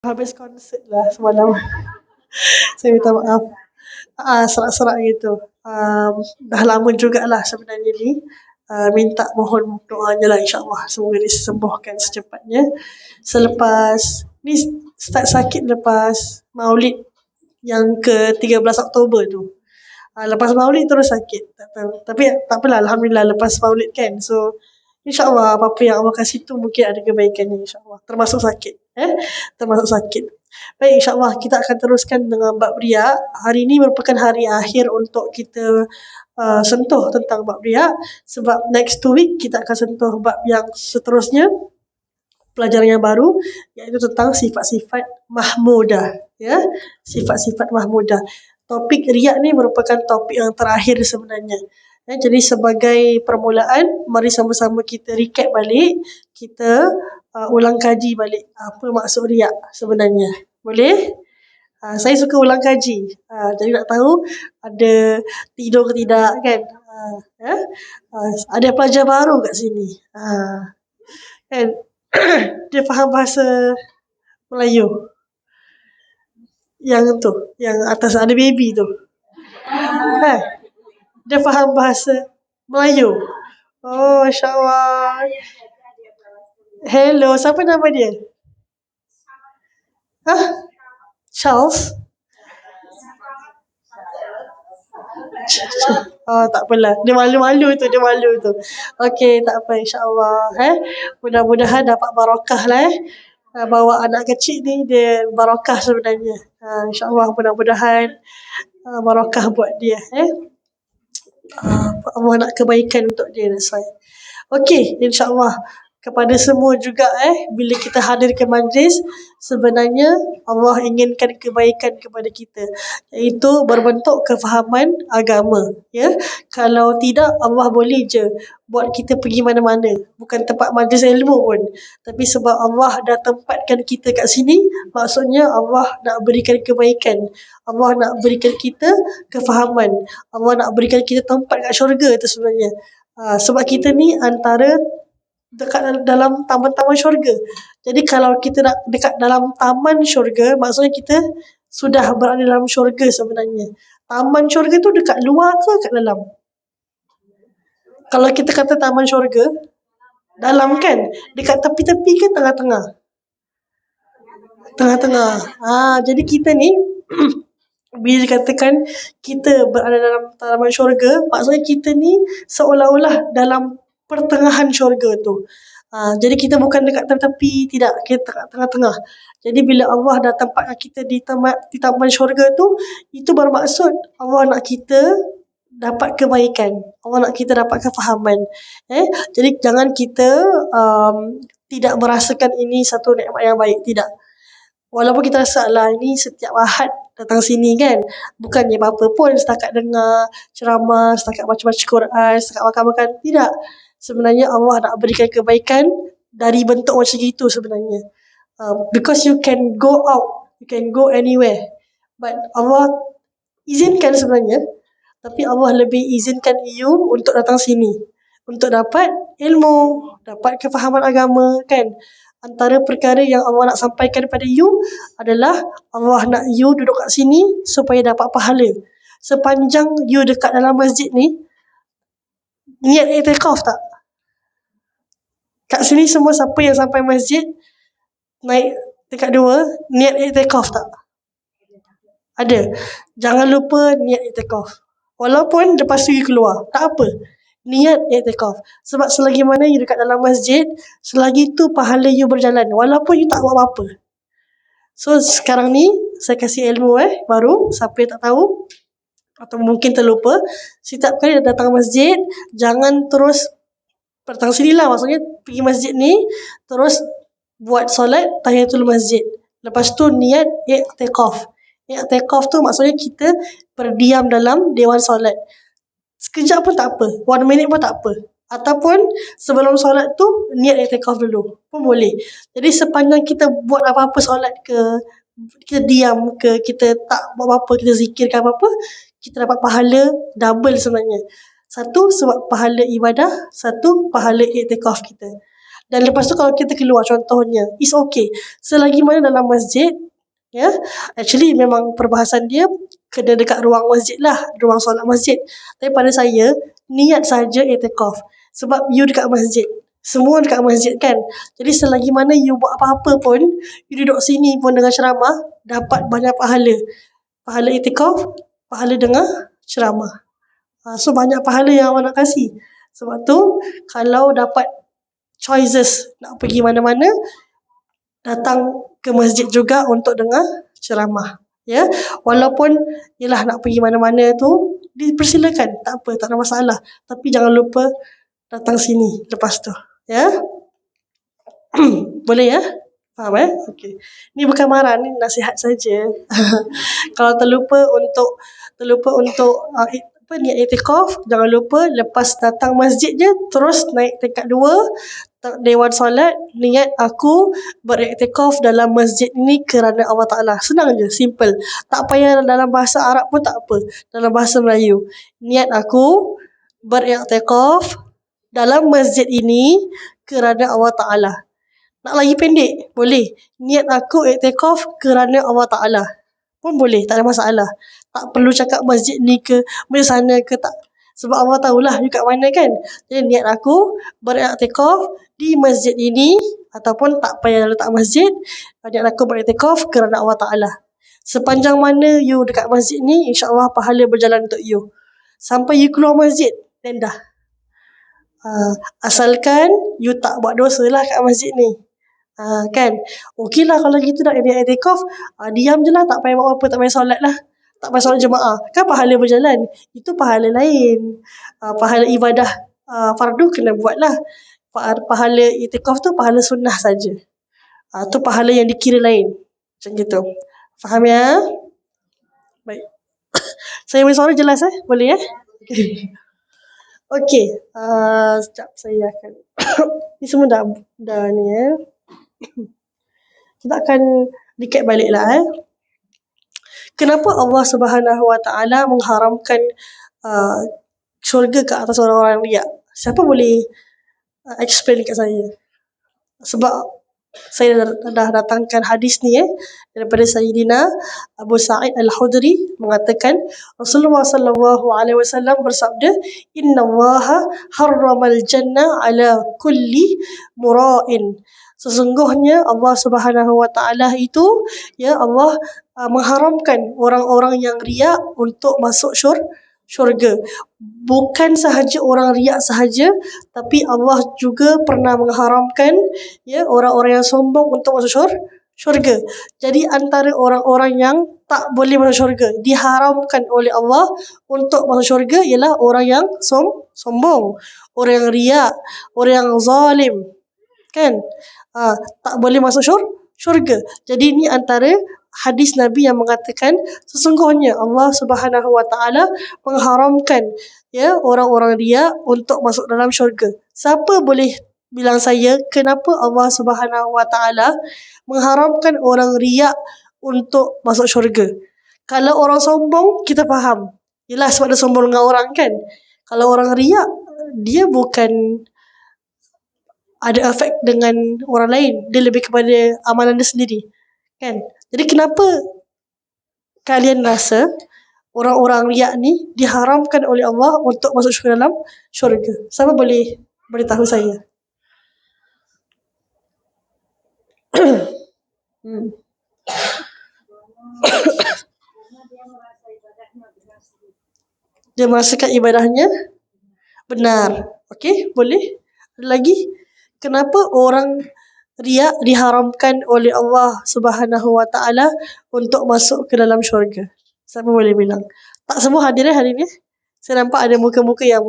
habis konsert lah semalam. Saya minta maaf. Serak-serak gitu. Dah lama jugalah sebenarnya ni. Minta mohon doanya lah, insyaAllah semoga disembuhkan secepatnya. Selepas ni start sakit lepas Maulid yang ke 13 Oktober tu. Lepas Maulid terus sakit. Tak tahu. Tapi tak apalah, Alhamdulillah lepas Maulid kan. So InsyaAllah apa-apa yang Allah kasih tu mungkin ada kebaikannya, insyaAllah. Termasuk sakit. Termasuk sakit. Baik, insyaAllah kita akan teruskan dengan bab riak. Hari ini merupakan hari akhir untuk kita sentuh tentang bab riak. Sebab next 2 week kita akan sentuh bab yang seterusnya, pelajaran yang baru, iaitu tentang sifat-sifat mahmudah. Ya, sifat-sifat mahmudah. Topik riak ni merupakan topik yang terakhir sebenarnya. Jadi sebagai permulaan, mari sama-sama kita recap balik, kita ulang kaji balik apa maksud riak sebenarnya. Boleh? Saya suka ulang kaji. Jadi nak tahu ada tidur ke tidak kan? Ada pelajar baru kat sini. Kan? Dia faham bahasa Melayu. Yang tu, yang atas ada baby tu. Dia faham bahasa Melayu. Oh, insyaAllah. Hello, siapa nama dia? Charles? Tak apalah. Dia malu-malu tu, Okey, tak apa, insyaAllah. Mudah-mudahan dapat barakah lah. Bawa anak kecil ni, dia barakah sebenarnya. InsyaAllah mudah-mudahan barakah buat dia. Allah nak kebaikan untuk dia, that's why. Okey, insyaAllah kepada semua juga bila kita hadir ke majlis, sebenarnya Allah inginkan kebaikan kepada kita, iaitu berbentuk kefahaman agama. Ya, kalau tidak Allah boleh je buat kita pergi mana-mana, bukan tempat majlis ilmu pun, tapi sebab Allah dah tempatkan kita kat sini, maksudnya Allah nak berikan kebaikan, Allah nak berikan kita kefahaman, Allah nak berikan kita tempat kat syurga tu sebenarnya. Sebab kita ni antara dekat dalam taman-taman syurga. Jadi kalau kita nak dekat dalam taman syurga, maksudnya kita sudah berada dalam syurga sebenarnya. Taman syurga tu dekat luar ke kat dalam? Kalau kita kata taman syurga, dalam kan? Dekat tepi-tepi ke tengah-tengah? Tengah-tengah. Jadi kita ni bila dikatakan kita berada dalam taman syurga, maksudnya kita ni seolah-olah dalam pertengahan syurga tu. Jadi kita bukan dekat tepi, tidak, kita dekat tengah-tengah. Jadi bila Allah dah tempatkan kita di taman syurga tu, itu bermaksud Allah nak kita dapat kebaikan, Allah nak kita dapat kefahaman. Jadi jangan kita tidak merasakan ini satu nikmat yang baik, tidak. Walaupun kita rasa lah ini setiap Ahad datang sini kan, bukannya apa-apa pun, setakat dengar ceramah, setakat baca-baca Quran, setakat makan-makan, tidak. Sebenarnya Allah nak berikan kebaikan dari bentuk macam itu sebenarnya. Because you can go out, you can go anywhere, but Allah izinkan sebenarnya, tapi Allah lebih izinkan you untuk datang sini, untuk dapat ilmu, dapat kefahaman agama kan. Antara perkara yang Allah nak sampaikan kepada you adalah Allah nak you duduk kat sini supaya dapat pahala. Sepanjang you dekat dalam masjid ni, niat i'tikaf tak? Kat sini semua siapa yang sampai masjid naik tingkat 2, niat i'tikaf tak? Ada. Jangan lupa niat i'tikaf. Walaupun lepas tu you keluar, tak apa. Niat i'tikaf. Sebab selagi mana you dekat dalam masjid, selagi tu pahala you berjalan, walaupun you tak buat apa-apa. So sekarang ni saya kasih ilmu baru, siapa yang tak tahu atau mungkin terlupa, setiap kali datang masjid, jangan terus datang sini lah, maksudnya pergi masjid ni terus buat solat tahiyatul masjid, lepas tu niat i'tikaf. I'tikaf tu maksudnya kita berdiam dalam dewan solat. Sekejap pun tak apa, 1 minute pun tak apa. Ataupun sebelum solat tu niat i'tikaf dulu pun boleh. Jadi sepanjang kita buat apa-apa solat ke, kita diam ke, kita tak buat apa-apa, kita zikirkan apa-apa, kita dapat pahala double sebenarnya. Satu sebab pahala ibadah, satu pahala i'tikaf kita. Dan lepas tu kalau kita keluar, contohnya, it's okay. Selagi mana dalam masjid, ya, actually memang perbahasan dia kena dekat ruang masjid lah, ruang solat masjid. Tapi pada saya, niat saja i'tikaf. Sebab you dekat masjid. Semua dekat masjid kan. Jadi selagi mana you buat apa-apa pun, you duduk sini pun dengan ceramah, dapat banyak pahala. Pahala i'tikaf, pahala dengar ceramah. So banyak pahala yang awak nak kasih. Sebab tu, kalau dapat choices nak pergi mana-mana, datang ke masjid juga untuk dengar ceramah. Ya, walaupun yelah nak pergi mana-mana tu dipersilakan, tak apa, tak ada masalah. Tapi jangan lupa datang sini lepas tu. Ya. Boleh ya? Faham Okey. Ni bukan marah, ni nasihat saja. Kalau terlupa untuk niat i'tikaf, jangan lupa lepas datang masjid je terus naik tingkat 2 dewan solat, niat aku beriktikaf dalam masjid ni kerana Allah Ta'ala. Senang je, simple. Tak payah dalam bahasa Arab pun tak apa, dalam bahasa Melayu. Niat aku beriktikaf dalam masjid ini kerana Allah Ta'ala. Nak lagi pendek? Boleh. Niat aku i'tikaf kerana Allah Ta'ala pun boleh, tak ada masalah. Tak perlu cakap masjid ni ke, masjid sana ke, tak. Sebab Allah tahulah you kat mana kan. Jadi niat aku beriktikaf di masjid ini, ataupun tak payah letak masjid, niat aku beriktikaf kerana Allah Ta'ala. Sepanjang mana you dekat masjid ni, insyaAllah pahala berjalan untuk you. Sampai you keluar masjid, then dah. Asalkan you tak buat dosa lah kat masjid ni. Kan. Okey lah kalau gitu nak i'tikaf, diam je lah, tak payah buat apa, tak payah solat lah, tak payah solat jemaah, kan pahala berjalan. Itu pahala lain. Pahala ibadah fardu kena buat lah. Pahala i'tikaf tu pahala sunnah saja. Tu pahala yang dikira lain. Macam gitu. Faham ya? Baik. Saya punya suara jelas Boleh Okey. Sekejap saya akan ni semua dah ni Kita akan recap balik lah Kenapa Allah Subhanahu Wa Taala mengharamkan syurga ke atas orang-orang riak? Siapa boleh explain kat saya? Sebab saya dah datangkan hadis ni daripada Sayyidina Abu Sa'id Al-Khudri mengatakan Rasulullah sallallahu alaihi wasallam bersabda, "Innallaha harramal jannah ala kulli mura'in." Sesungguhnya Allah Subhanahu Wa Taala itu Allah mengharamkan orang-orang yang riak untuk masuk syurga. Bukan sahaja orang riak sahaja, tapi Allah juga pernah mengharamkan orang-orang yang sombong untuk masuk syurga. Jadi antara orang-orang yang tak boleh masuk syurga, diharamkan oleh Allah untuk masuk syurga ialah orang yang sombong, orang yang riak, orang yang zalim. Kan? Tak boleh masuk syurga. Jadi ini antara hadis Nabi yang mengatakan sesungguhnya Allah Subhanahu Wa Taala mengharamkan orang-orang riak untuk masuk dalam syurga. Siapa boleh bilang saya kenapa Allah Subhanahu Wa Taala mengharamkan orang riak untuk masuk syurga? Kalau orang sombong kita faham. Yalah sebab dia sombong dengan orang kan. Kalau orang riak dia bukan ada efek dengan orang lain, dia lebih kepada amalan dia sendiri. Kan? Jadi kenapa kalian rasa orang-orang riak ni diharamkan oleh Allah untuk masuk dalam syurga? Siapa boleh beritahu saya? Dia merasakan ibadahnya benar. Okey, boleh? Ada lagi? Kenapa orang riak diharamkan oleh Allah Subhanahu Wa Taala untuk masuk ke dalam syurga? Siapa boleh bilang? Tak semua hadir hari ni. Saya nampak ada muka-muka yang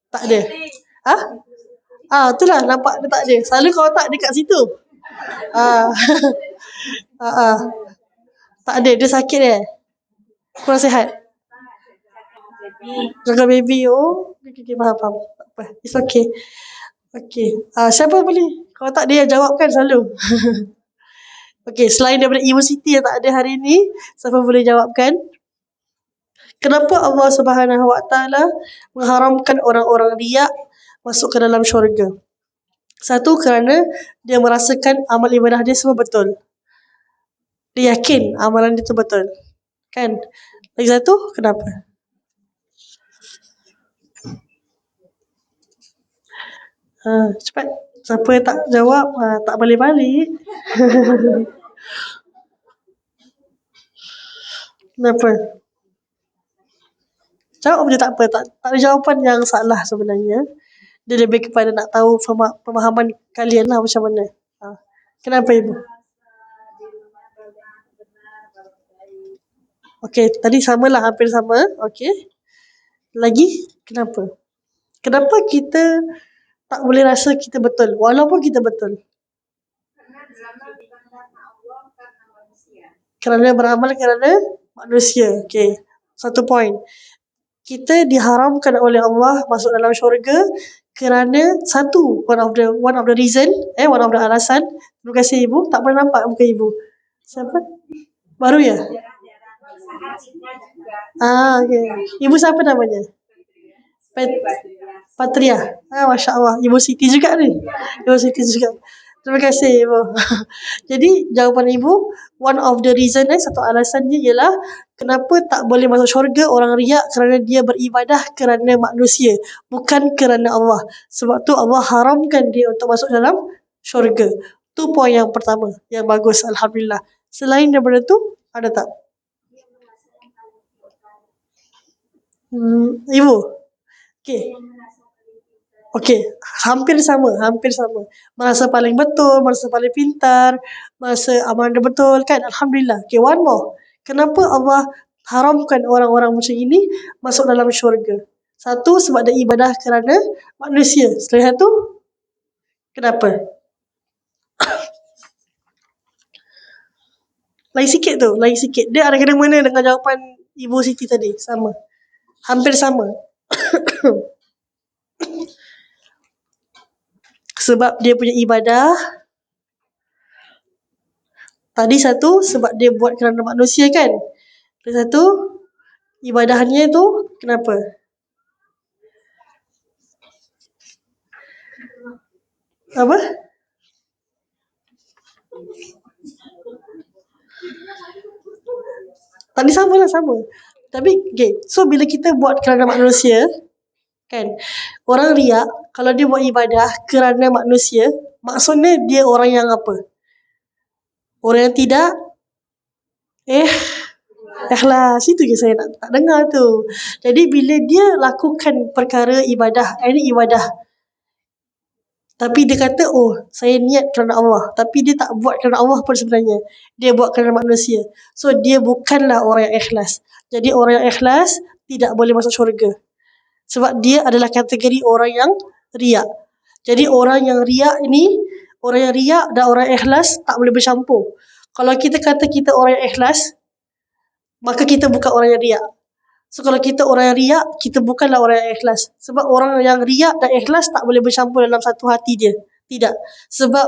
tak ada. Itulah nampak dia tak ada. Selalu kalau tak dekat situ. Tak ada, dia sakit kurang sihat. Jaga baby. Okay, faham. Tak apa. It's okay. Okay. Siapa boleh? Kalau tak dia jawabkan selalu. Okay, selain daripada universiti yang tak ada hari ni, siapa boleh jawabkan? Kenapa Allah Subhanahu Wa Taala mengharamkan orang-orang riak masuk ke dalam syurga? Satu, kerana dia merasakan amal ibadah dia semua betul. Dia yakin amalan dia tu betul. Kan? Lagi satu, kenapa? Cepat. Siapa yang tak jawab, tak balik-balik. Kenapa? Jawab je tak apa. Tak ada jawapan yang salah sebenarnya. Dia lebih kepada nak tahu pemahaman kalian lah macam mana. Kenapa ibu? Okey, tadi samalah, hampir sama. Okey. Lagi, kenapa? Kenapa kita tak boleh rasa kita betul walaupun kita betul? Kerana beramal kerana manusia. Okey. Satu point. Kita diharamkan oleh Allah masuk dalam syurga kerana satu, one of the reason, one of the alasan. Terima kasih ibu. Tak pernah nampak muka ibu. Siapa? Baru ya? Okay. Ibu siapa namanya? Patria. Masya Allah. Ibu Siti juga ni. Ibu Siti juga. Terima kasih ibu. Jadi jawapan ibu, one of the reason, satu alasannya ialah kenapa tak boleh masuk syurga orang riak kerana dia beribadah kerana manusia, bukan kerana Allah. Sebab tu Allah haramkan dia untuk masuk dalam syurga. Tu poin yang pertama, yang bagus, alhamdulillah. Selain daripada tu, ada tak? Ibu. Okey, hampir sama. Merasa paling betul, merasa paling pintar, merasa amalan dia betul kan? Alhamdulillah. Okay, one more. Kenapa Allah haramkan orang-orang macam ini masuk dalam syurga? Satu, sebab dia ibadah kerana manusia. Selain itu, kenapa? Lain sikit. Dia ada kena-mena dengan jawapan Ibu Siti tadi. Sama. Hampir sama. Sebab dia punya ibadah. Tadi satu, sebab dia buat kerana manusia kan? Lagi satu, ibadahnya tu kenapa? Apa? Tadi sama. Tapi okay, so bila kita buat kerana manusia kan, orang riak kalau dia buat ibadah kerana manusia, maksudnya dia orang yang apa? Orang yang tidak ikhlas. Itu je saya tak dengar tu. Jadi bila dia lakukan perkara ibadah, ini ibadah, tapi dia kata, saya niat kerana Allah. Tapi dia tak buat kerana Allah pun sebenarnya. Dia buat kerana manusia. So, dia bukanlah orang yang ikhlas. Jadi, orang yang ikhlas tidak boleh masuk syurga. Sebab dia adalah kategori orang yang riak. Jadi, orang yang riak ni, orang yang riak dan orang yang ikhlas tak boleh bercampur. Kalau kita kata kita orang yang ikhlas, maka kita bukan orang yang riak. So kalau kita orang yang riak, kita bukanlah orang yang ikhlas. Sebab orang yang riak dan ikhlas tak boleh bercampur dalam satu hati dia. Tidak. Sebab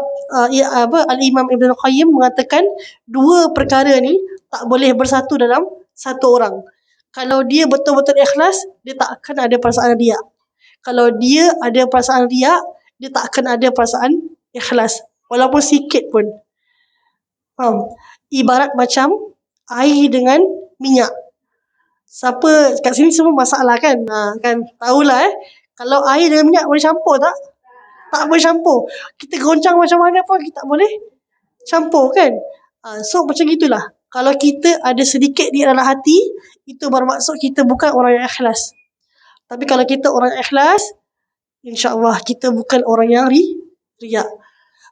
Al-Imam Ibn Qayyim mengatakan dua perkara ni tak boleh bersatu dalam satu orang. Kalau dia betul-betul ikhlas, dia tak akan ada perasaan riak. Kalau dia ada perasaan riak, dia tak akan ada perasaan ikhlas. Walaupun sikit pun. Ibarat macam air dengan minyak. Siapa kat sini semua masalah kan? Kan tahulah kalau air dengan minyak boleh campur tak? Tak boleh campur. Kita goncang macam mana pun kita tak boleh campur kan? So macam gitulah. Kalau kita ada sedikit di dalam hati, itu bermaksud kita bukan orang yang ikhlas. Tapi kalau kita orang yang ikhlas, insya-Allah kita bukan orang yang riak.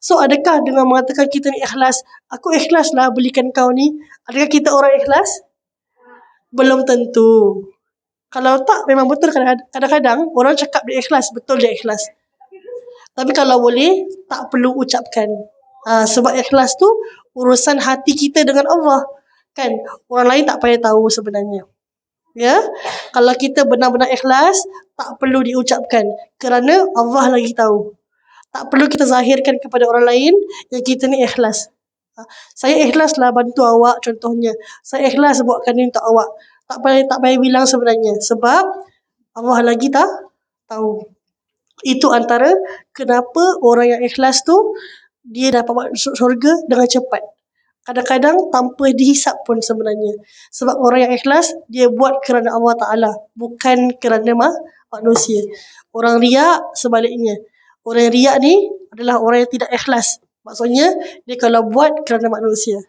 So adakah dengan mengatakan kita ni ikhlas, aku ikhlaslah belikan kau ni, adakah kita orang ikhlas? Belum tentu. Kalau tak, memang betul kadang-kadang orang cakap dia ikhlas, betul dia ikhlas. Tapi kalau boleh, tak perlu ucapkan. Sebab ikhlas tu urusan hati kita dengan Allah. Kan? Orang lain tak payah tahu sebenarnya. Ya? Kalau kita benar-benar ikhlas, tak perlu diucapkan. Kerana Allah lagi tahu. Tak perlu kita zahirkan kepada orang lain yang kita ni ikhlas. Saya ikhlaslah bantu awak contohnya. Saya ikhlas buatkan ni untuk awak. Tak payah bilang sebenarnya. Sebab Allah lagi tahu. Itu antara kenapa orang yang ikhlas tu dia dapat masuk syurga dengan cepat. Kadang-kadang tanpa dihisap pun sebenarnya. Sebab orang yang ikhlas, dia buat kerana Allah Ta'ala. Bukan kerana manusia. Orang riak sebaliknya. Orang yang riak ni adalah orang yang tidak ikhlas. Maksudnya, dia kalau buat kerana manusia.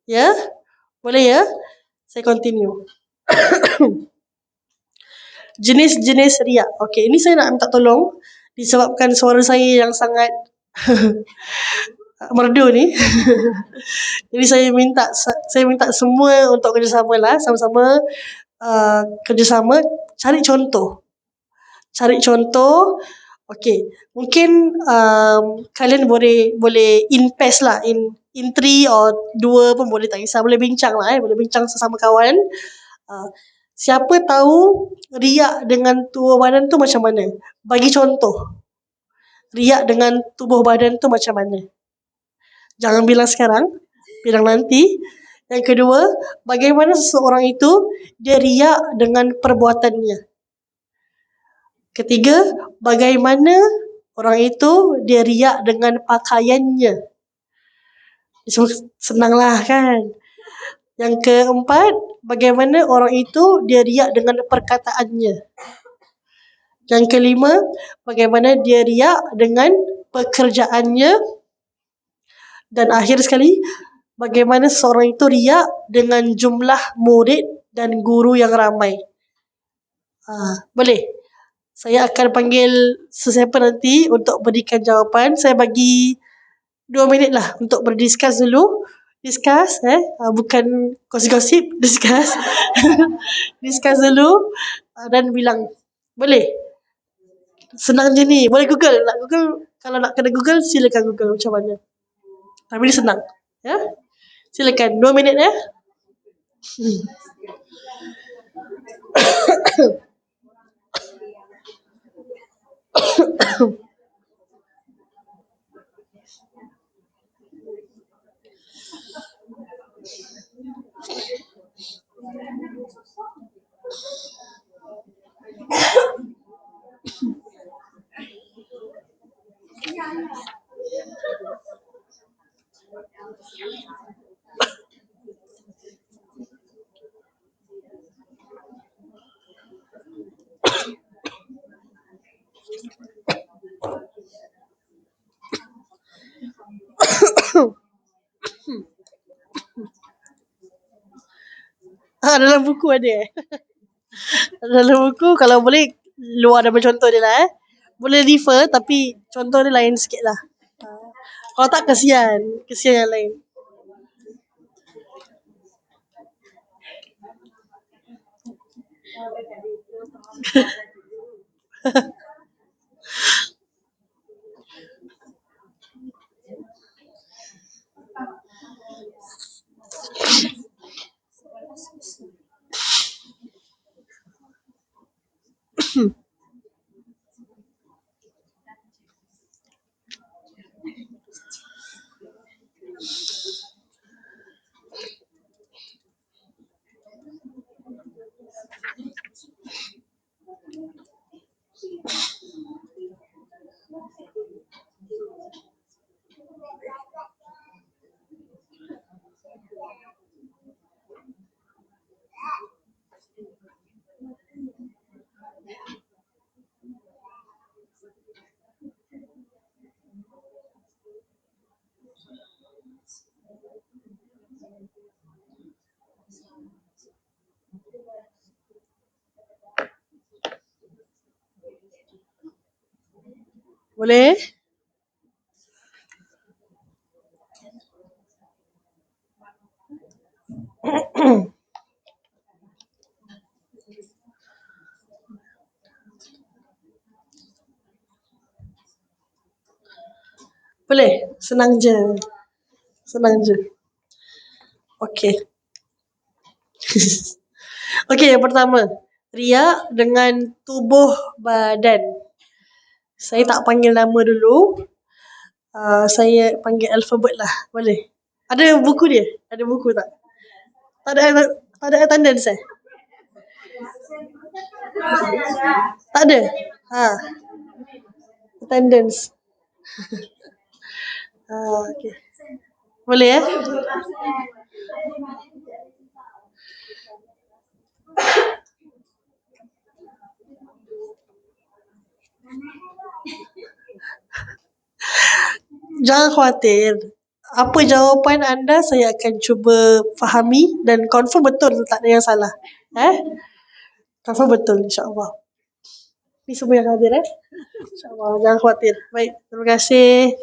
Ya? Boleh ya? Saya continue. Jenis-jenis riak. Okey, ini saya nak minta tolong. Disebabkan suara saya yang sangat merdu ni. Jadi saya minta semua untuk kerjasama lah, sama-sama kerjasama cari contoh. Okey, mungkin kalian boleh in pairs lah, in 3 or 2 pun boleh, tak kisah, boleh bincang lah boleh bincang sesama kawan. Siapa tahu riak dengan tubuh badan tu macam mana? Bagi contoh. Riak dengan tubuh badan tu macam mana? Jangan bilang sekarang, bilang nanti. Yang kedua, bagaimana seseorang itu dia riak dengan perbuatannya. Ketiga, bagaimana orang itu dia riak dengan pakaiannya. Senanglah kan? Yang keempat, bagaimana orang itu dia riak dengan perkataannya. Yang kelima, bagaimana dia riak dengan pekerjaannya. Dan akhir sekali, bagaimana seorang itu riak dengan jumlah murid dan guru yang ramai. Boleh? Saya akan panggil sesiapa nanti untuk berikan jawapan. Saya bagi 2 minit lah untuk berdiskus dulu. Discuss, bukan gosip-gosip, discuss. Discuss dulu dan bilang. Boleh? Senang je ni. Boleh Google. Nak Google, kalau nak kena Google, silakan Google macam mana. Tapi ni senang. Ya? Silakan. 2 minit ya. Dalam buku ada dalam buku kalau boleh luar daripada contoh dia lah Boleh refer tapi contoh dia lain sikit lah. Kalau tak kesian yang lain. Boleh? Boleh? Senang je. Okey. Okey, yang pertama. Riak dengan tubuh badan. Saya tak panggil nama dulu. Saya panggil alfabet lah. Boleh? Ada buku dia? Ada buku tak? Tak ada attendance Tak ada? Attendance. Okay. Boleh Jangan khawatir. Apa jawapan anda saya akan cuba fahami dan confirm betul, tak ada yang salah. Confirm betul, insyaAllah. Ni semua yang hadir InsyaAllah, jangan khawatir. Baik, terima kasih.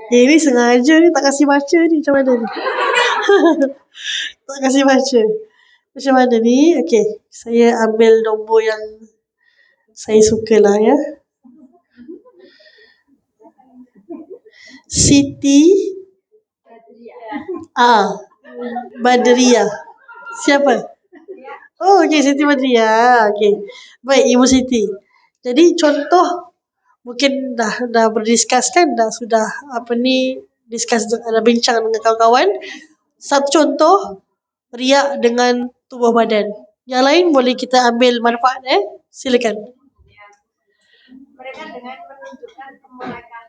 Ini sengaja ni tak kasih baca ni, macam mana ni? Tak kasih baca. Macam mana ni? Okey, saya ambil nombor yang saya suka lah ya. Siti Badriah. Siapa? Oh, okey, Siti Badriah. Okey. Baik, Ibu Siti. Jadi contoh mungkin dah berdiskus kan, dah sudah discuss, ada bincang dengan kawan-kawan. Satu contoh riak dengan tubuh badan. Yang lain boleh kita ambil manfaat silakan. Mereka dengan menunjukkan kemulakan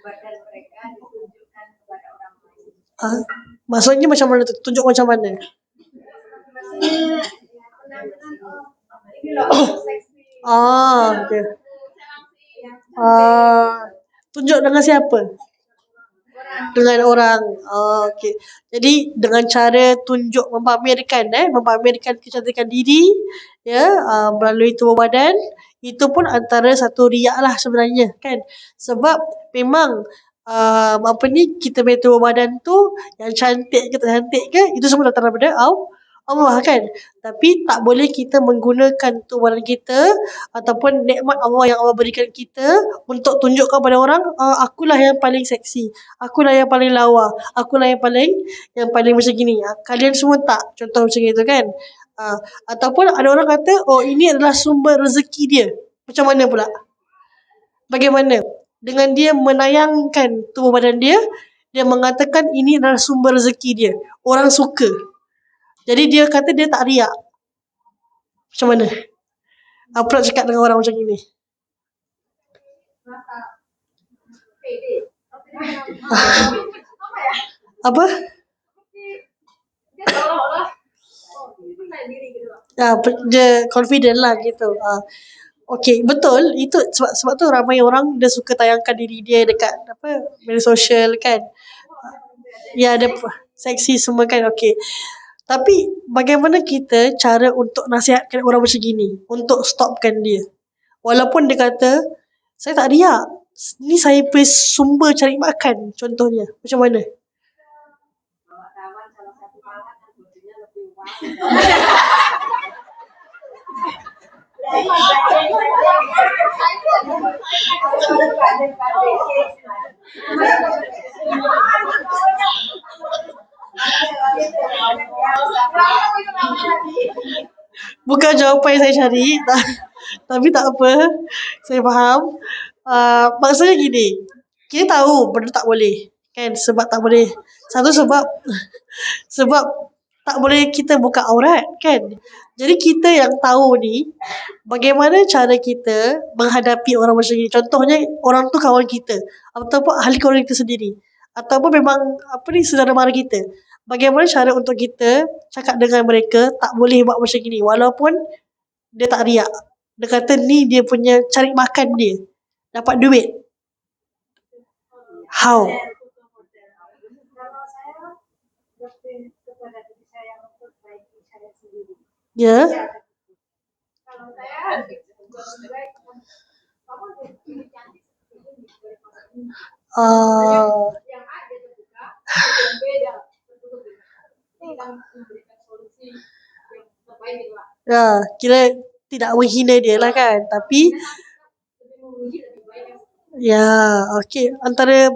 badan mereka ditunjukkan kepada orang lain. Maksudnya macam mana tu? Tunjuk macam mana? Okay. Tunjuk dengan siapa? Dengan orang. Okey. Jadi dengan cara tunjuk, memamerkan kecantikan diri melalui tubuh badan, itu pun antara satu riak lah sebenarnya kan. Sebab memang kita punya tubuh badan tu yang cantik ke tak cantik ke, itu semua datang daripada Allah kan. Tapi tak boleh kita menggunakan tubuh badan kita ataupun nikmat Allah yang Allah berikan kita untuk tunjukkan pada orang, akulah yang paling seksi, akulah yang paling lawa, akulah yang paling macam gini. Kalian semua tak, contoh macam itu kan. Ataupun ada orang kata, oh ini adalah sumber rezeki dia. Macam mana pula? Bagaimana? Dengan dia menayangkan tubuh badan dia, dia mengatakan ini adalah sumber rezeki dia. Orang suka. Jadi dia kata dia tak riak. Macam mana? Apa nak cakap dengan orang macam ini? Apa? Dia confident lah gitu. Okey, betul. Itu sebab tu ramai orang dia suka tayangkan diri dia dekat media sosial kan. Ya, ada seksi semua kan. Okey. Tapi bagaimana kita cara untuk nasihatkan orang macam gini, untuk stopkan dia? Walaupun dia kata, saya tak riak, ni saya punya sumber cari makan, contohnya. Macam mana? Bukan jawapan yang saya cari, tapi tak apa, saya faham. Maksudnya gini, kita tahu benda tak boleh kan, sebab tak boleh. Satu sebab tak boleh kita buka aurat kan. Jadi kita yang tahu ni, bagaimana cara kita menghadapi orang macam ni. Contohnya orang tu kawan kita, ataupun ahli keluarga kita sendiri, ataupun memang saudara mara kita. Bagaimana cara untuk kita cakap dengan mereka tak boleh buat macam gini, walaupun dia tak riak. Dia kata ni dia punya cari makan dia, dapat duit. How? Ya. Kalau saya yang ada terbuka, yang beda tertutup. Kita memberikan solusi yang terbaik juga. Ya, kira tidak menghina dia lah kan. Tapi ya, okey. Antara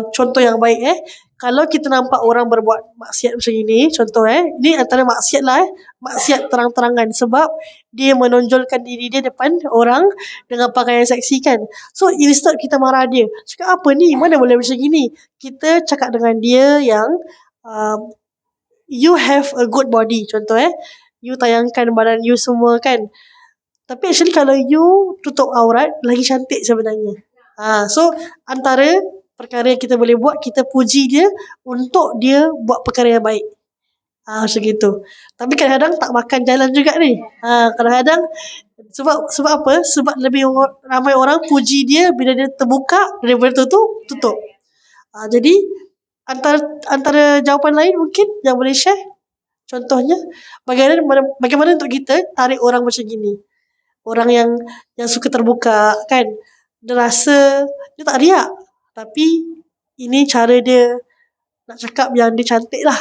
contoh yang baik kalau kita nampak orang berbuat maksiat macam ini, contoh ni antara maksiat lah maksiat terang-terangan, sebab dia menonjolkan diri dia depan orang dengan pakaian seksi kan. So instead kita marah dia, cakap apa ni, mana boleh macam gini. Kita cakap dengan dia yang you have a good body, contoh you tayangkan badan you semua kan. Tapi actually kalau you tutup aurat, lagi cantik sebenarnya. So antara perkara yang kita boleh buat, kita puji dia untuk dia buat perkara yang baik. Macam gitu. Tapi kadang-kadang tak makan jalan juga ni. Kadang-kadang sebab apa? Sebab lebih ramai orang puji dia bila dia terbuka, daripada tutup. Jadi antara jawapan lain mungkin yang boleh share. Contohnya, bagaimana untuk kita tarik orang macam gini. Orang yang suka terbuka kan. Dia rasa dia tak riak, tapi ini cara dia nak cakap yang dia cantik lah.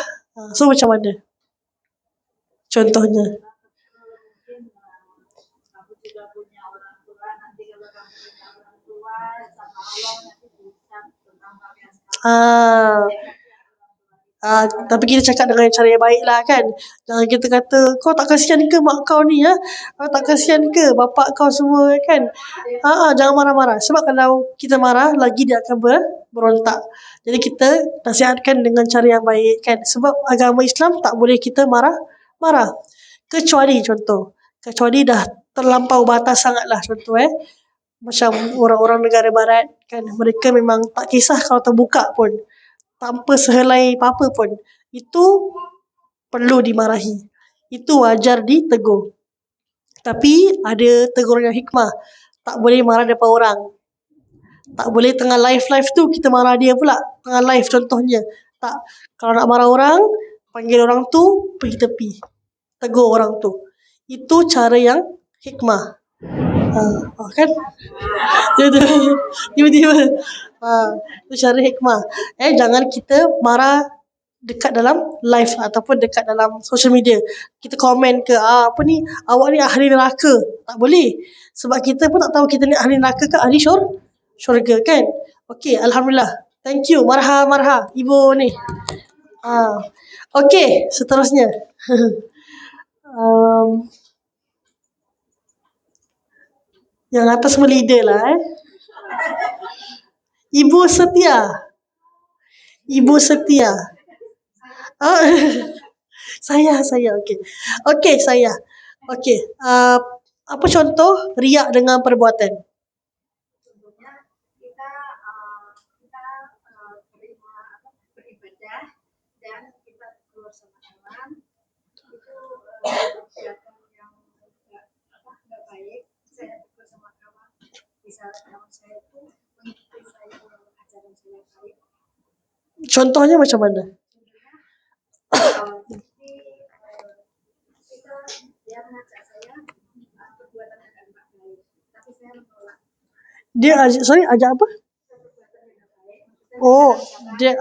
So macam mana contohnya? Mungkin aku juga punya orang tua, nanti kalau kamu punya orang tua sama Allah nanti bisa tentang kalian sekarang. Tapi kita cakap dengan cara yang baik lah kan. Jangan kita kata, kau tak kasihan ke mak kau ni Kau tak kasihan ke bapak kau semua kan. Jangan marah-marah. Sebab kalau kita marah, lagi dia akan berontak. Jadi kita nasihatkan dengan cara yang baik kan. Sebab agama Islam tak boleh kita marah. Kecuali dah terlampau batas sangat lah. Contoh macam orang-orang negara barat kan. Mereka memang tak kisah kalau terbuka pun, tanpa sehelai apa-apa pun, itu perlu dimarahi. Itu wajar ditegur. Tapi ada teguran yang hikmah. Tak boleh marah depan orang. Tak boleh tengah live tu kita marah dia pula. Tengah live contohnya. Tak. Kalau nak marah orang, panggil orang tu pergi tepi. Tegur orang tu. Itu cara yang hikmah. Kan? Tiba-tiba. Itu cara hikmah. Jangan kita marah dekat dalam live ataupun dekat dalam social media. Kita komen ke, apa ni, awak ni ahli neraka. Tak boleh. Sebab kita pun tak tahu kita ni ahli neraka ke ahli syurga kan. Okey, Alhamdulillah. Thank you. Marha ibu ni. Okey, seterusnya. Yang atas semua leader lah Ibu setia. Saya okey saya. Okey, apa contoh riak dengan perbuatan? Contohnya kita beribadah dan kita keluar sama teman, itu kegiatan yang nggak baik. Saya keluar sama kawan, bisa kawan saya itu mengikuti saya ajaran saya baik. Contohnya macam mana? Dia mengajak saya perbuatan yang tidak baik, tapi saya menolak. Dia ajak apa? Dia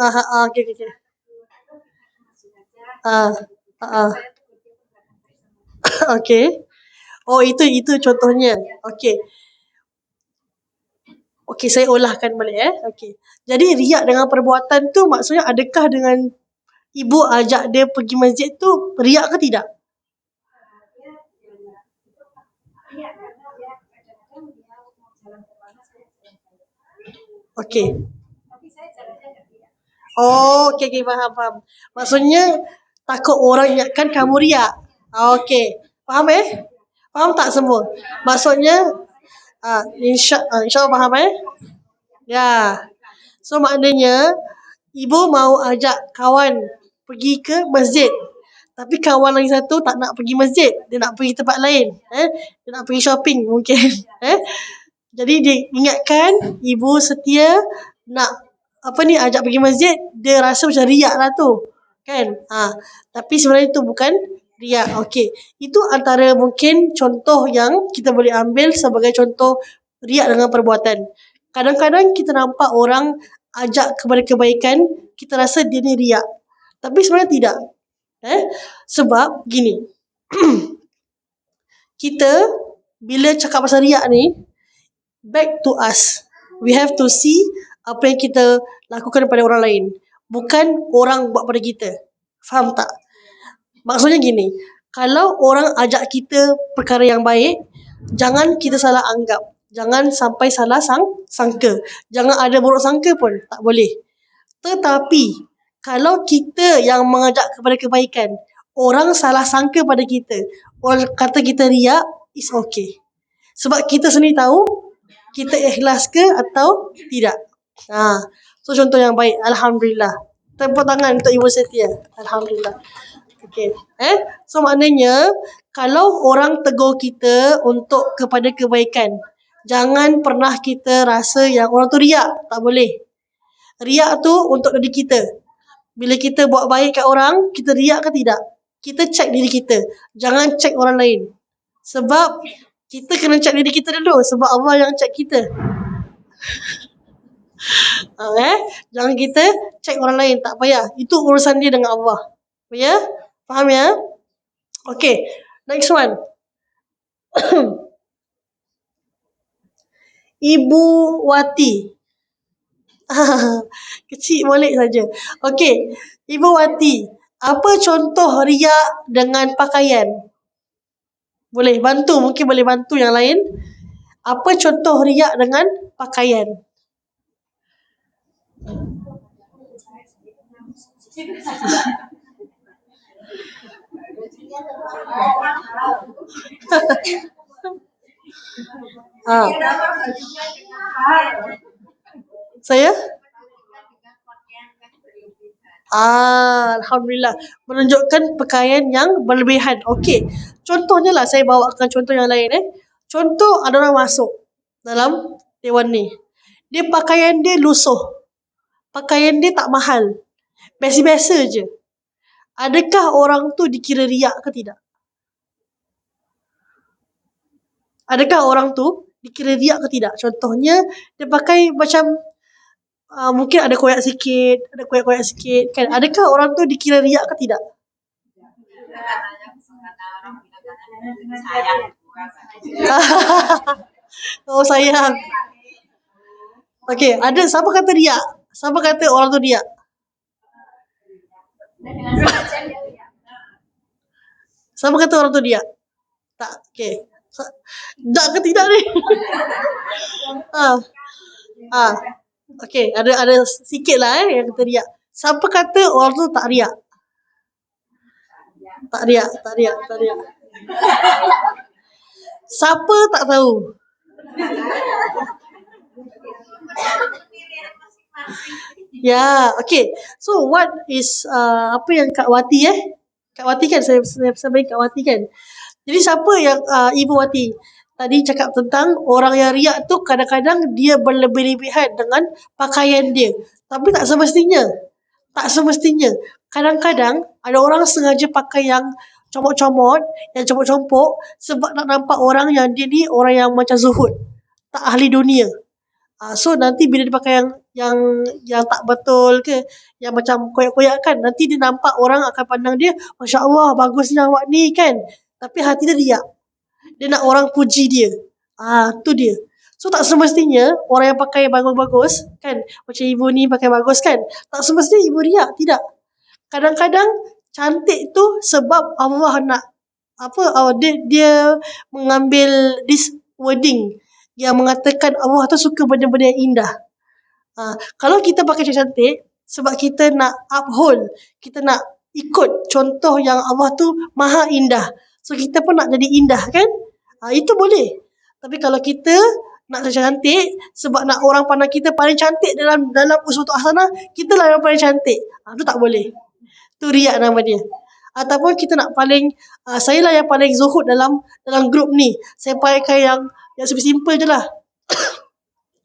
okey. Okey. Itu contohnya. Okey, saya olahkan balik Okey. Jadi riak dengan perbuatan tu maksudnya adakah dengan ibu ajak dia pergi masjid tu riak ke tidak? Okey. Okey, faham. Maksudnya takut orang ingatkan kamu riak. Okey. Faham Faham tak semua? Maksudnya insya-Allah faham Ya. So maknanya ibu mau ajak kawan pergi ke masjid. Tapi kawan lagi satu tak nak pergi masjid. Dia nak pergi tempat lain. Dia nak pergi shopping mungkin. Jadi dia ingatkan ibu setia nak ajak pergi masjid. Dia rasa macam riak lah tu. Kan? Tapi sebenarnya itu bukan riak. Okey. Itu antara mungkin contoh yang kita boleh ambil sebagai contoh riak dengan perbuatan. Kadang-kadang kita nampak orang ajak kepada kebaikan, kita rasa dia ni riak. Tapi sebenarnya tidak. Sebab gini. Kita bila cakap pasal riak ni, back to us. We have to see apa yang kita lakukan pada orang lain. Bukan orang buat pada kita. Faham tak? Maksudnya gini. Kalau orang ajak kita perkara yang baik, jangan kita salah anggap. Jangan sampai salah sangka. Jangan ada buruk sangka pun. Tak boleh. Tetapi, kalau kita yang mengajak kepada kebaikan, orang salah sangka pada kita, orang kata kita riak, is okay. Sebab kita sendiri tahu kita ikhlas ke atau tidak. So contoh yang baik, alhamdulillah. Tepuk tangan untuk Ibu Setia. Alhamdulillah. Okay. So maknanya kalau orang tegur kita untuk kepada kebaikan, jangan pernah kita rasa yang orang tu riak. Tak boleh. Riak tu untuk diri kita. Bila kita buat baik kat orang, kita riak ke tidak? Kita check diri kita. Jangan check orang lain. Sebab kita kena check diri kita dulu. Sebab Allah yang check kita. Jangan kita check orang lain. Tak payah. Itu urusan dia dengan Allah. Ya? Faham ya? Okay. Next one. Ibu Wati. Kecil molek saja. Okay. Ibu Wati. Apa contoh riak dengan pakaian? Boleh bantu. Mungkin boleh bantu yang lain. Apa contoh riak dengan pakaian? Saya? Alhamdulillah. Menunjukkan pakaian yang berlebihan. Okey. Contohnya lah, saya bawakan contoh yang lain. Contoh, ada orang masuk dalam dewan ni. Dia pakaian dia lusuh. Pakaian dia tak mahal. Biasa-biasa je. Adakah orang tu dikira riak ke tidak? Adakah orang tu dikira riak ke tidak? Contohnya, dia pakai macam mungkin ada koyak sikit, ada koyak-koyak sikit kan. Adakah orang tu dikira riak ke tidak? Oh sayang. Okey, ada siapa kata riak? Siapa kata orang tu riak? Siapa kata orang tu riak? Tak. Okey. Tak ke tidak ni? Okey, ada sikit lah yang kata riak. Siapa kata orang tu tak riak? Tak riak. Siapa tak tahu? Ya, okay. So what is apa yang Kak Wati Kak Wati kan, saya bagi Kak Wati kan. Jadi siapa yang Ibu Wati tadi cakap tentang orang yang riak tu kadang-kadang dia berlebih-lebihan dengan pakaian dia. Tapi tak semestinya. Kadang-kadang ada orang sengaja pakai yang comot-comot, yang compok-compok sebab nak nampak orang yang dia ni orang yang macam zuhud, tak ahli dunia. So nanti bila dia pakai yang tak betul ke, yang macam koyak-koyak kan, nanti dia nampak orang akan pandang dia, Masya Allah bagusnya awak ni kan. Tapi hati dia riak. Dia nak orang puji dia. Tu dia. So tak semestinya orang yang pakai bagus-bagus kan, macam ibu ni pakai bagus kan, tak semestinya ibu riak. Tidak. Kadang-kadang cantik tu sebab Allah nak dia mengambil this wording yang mengatakan Allah tu suka benda-benda yang indah. Kalau kita pakai cantik sebab kita nak uphold, kita nak ikut contoh yang Allah tu maha indah, so kita pun nak jadi indah kan, itu boleh. Tapi kalau kita nak cantik sebab nak orang pandang kita paling cantik dalam uswatul hasanah, kita lah yang paling cantik, tu tak boleh. Tu riak nama dia. Ataupun kita nak paling saya lah yang paling zuhud dalam grup ni, saya pakai yang simple je lah.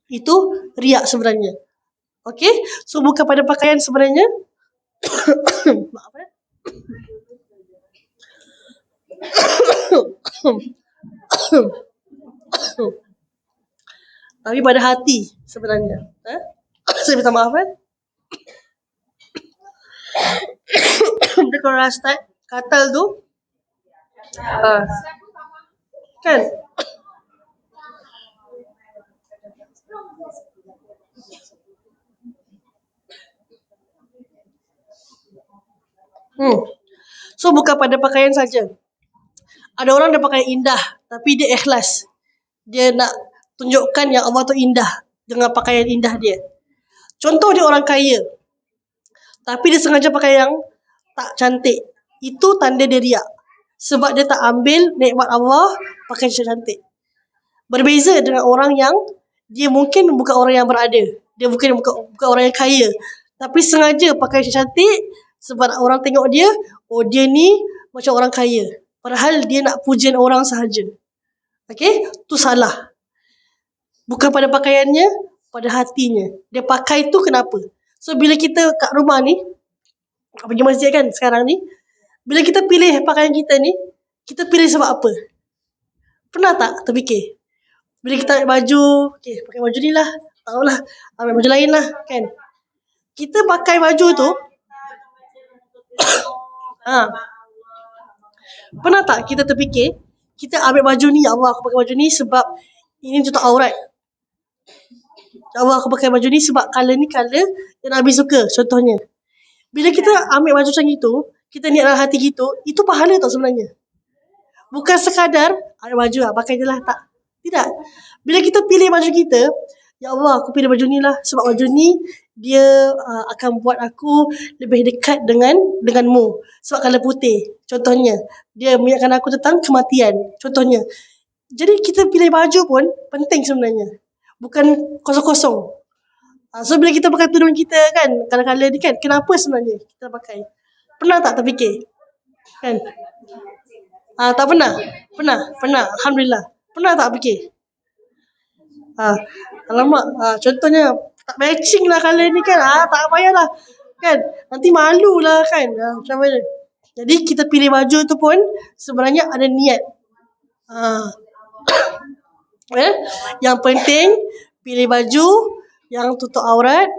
Itu riak sebenarnya. Okay, so bukan pada pakaian sebenarnya. Maaf tapi pada hati sebenarnya. Saya minta maaf dia kalau start katal tu kan. So bukan pada pakaian saja. Ada orang dia pakai indah tapi dia ikhlas. Dia nak tunjukkan yang Allah tu indah dengan pakaian indah dia. Contoh dia orang kaya, tapi dia sengaja pakai yang tak cantik. itu tanda dia riak. Sebab dia tak ambil nikmat Allah pakai cantik. Berbeza dengan orang yang dia mungkin bukan orang yang berada. Dia bukan orang yang kaya. Tapi sengaja pakai cantik sebab orang tengok dia, oh dia ni macam orang kaya. Padahal dia nak pujian orang sahaja. Okay? Tu salah. Bukan pada pakaiannya, pada hatinya. Dia pakai tu kenapa? So bila kita kat rumah ni, pergi masjid kan sekarang ni, bila kita pilih pakaian kita ni, kita pilih sebab apa? Pernah tak terfikir? Bila kita ambil baju, okay, pakai baju ni lah, tak tahulah, ambil baju lain lah kan. Kita pakai baju tu, pernah tak kita terfikir, kita ambil baju ni, ya Allah aku pakai baju ni sebab ini tutup aurat. Ya Allah aku pakai baju ni sebab colour ni colour yang Nabi suka, contohnya. Bila kita ambil baju macam itu, kita niat dalam hati gitu, itu pahala tau sebenarnya. Bukan sekadar ambil baju lah, pakai je lah, tak. Tidak. Bila kita pilih baju kita, ya Allah aku pilih baju ni lah sebab baju ni dia akan buat aku lebih dekat denganmu. Sebab colour putih, contohnya. Dia mengingatkan aku tentang kematian, contohnya. Jadi kita pilih baju pun penting sebenarnya. Bukan kosong-kosong. So bila kita pakai tudung kita kan, colour-colour ni kan, kenapa sebenarnya kita pakai? Pernah tak terfikir? Kan? Tak pernah? Pernah. Alhamdulillah. Pernah tak fikir? Alamak, contohnya tak matching lah colour ni kan. Tak payahlah. Kan? Nanti malu lah kan. Macam mana? Jadi kita pilih baju tu pun sebenarnya ada niat. Yang penting pilih baju yang tutup aurat,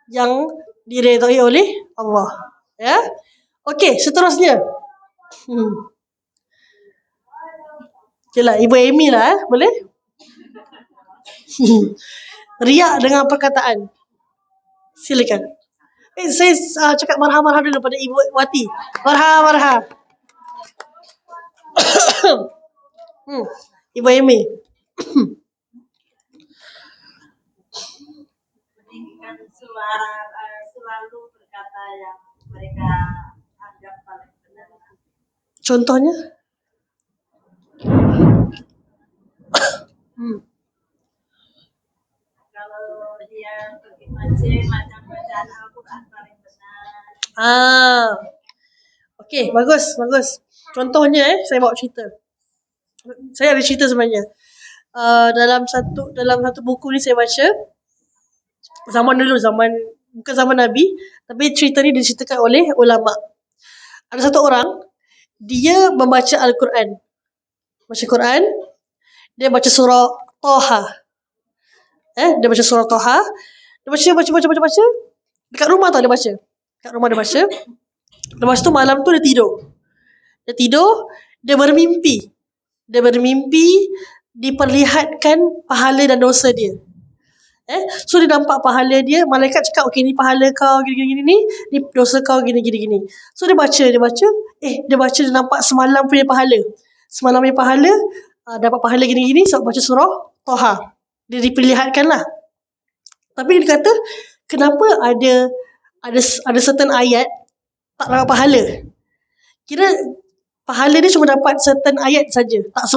yang diredai oleh Allah. Ya. Okey, seterusnya. Okeylah, Ibu Amy lah, boleh? Riak dengan perkataan. Silakan. Saya cakap marhah-marhah dulu pada Ibu Wati. Marhah. Ibu Amy. Meninggikan suara, selalu berkata yang mereka anggap paling benar. Contohnya? Kalau dia pergi masjid, macam bacaan Al-Quran paling benar. Okey, bagus. Contohnya saya bawa cerita. Saya ada cerita sebenarnya. Dalam satu buku ni saya baca, bukan zaman Nabi, tapi cerita ni diceritakan oleh ulama. Ada satu orang, dia membaca Al-Quran. Dia baca surah Toha. Dia baca surah Toha. Dia baca. Dekat rumah tau dia baca. Lepas tu malam tu dia tidur. Dia bermimpi. Diperlihatkan pahala dan dosa dia. So dia nampak pahala dia. Malaikat cakap, okay ni pahala kau gini-gini ni dosa kau gini-gini. So dia baca. Dia nampak semalam punya pahala. Dapat pahala gini-gini sebab baca surah Toha. Dia diperlihatkan lah. Tapi dia kata, kenapa ada certain ayat tak dapat pahala? Kira pahala dia cuma dapat certain ayat saja. Tak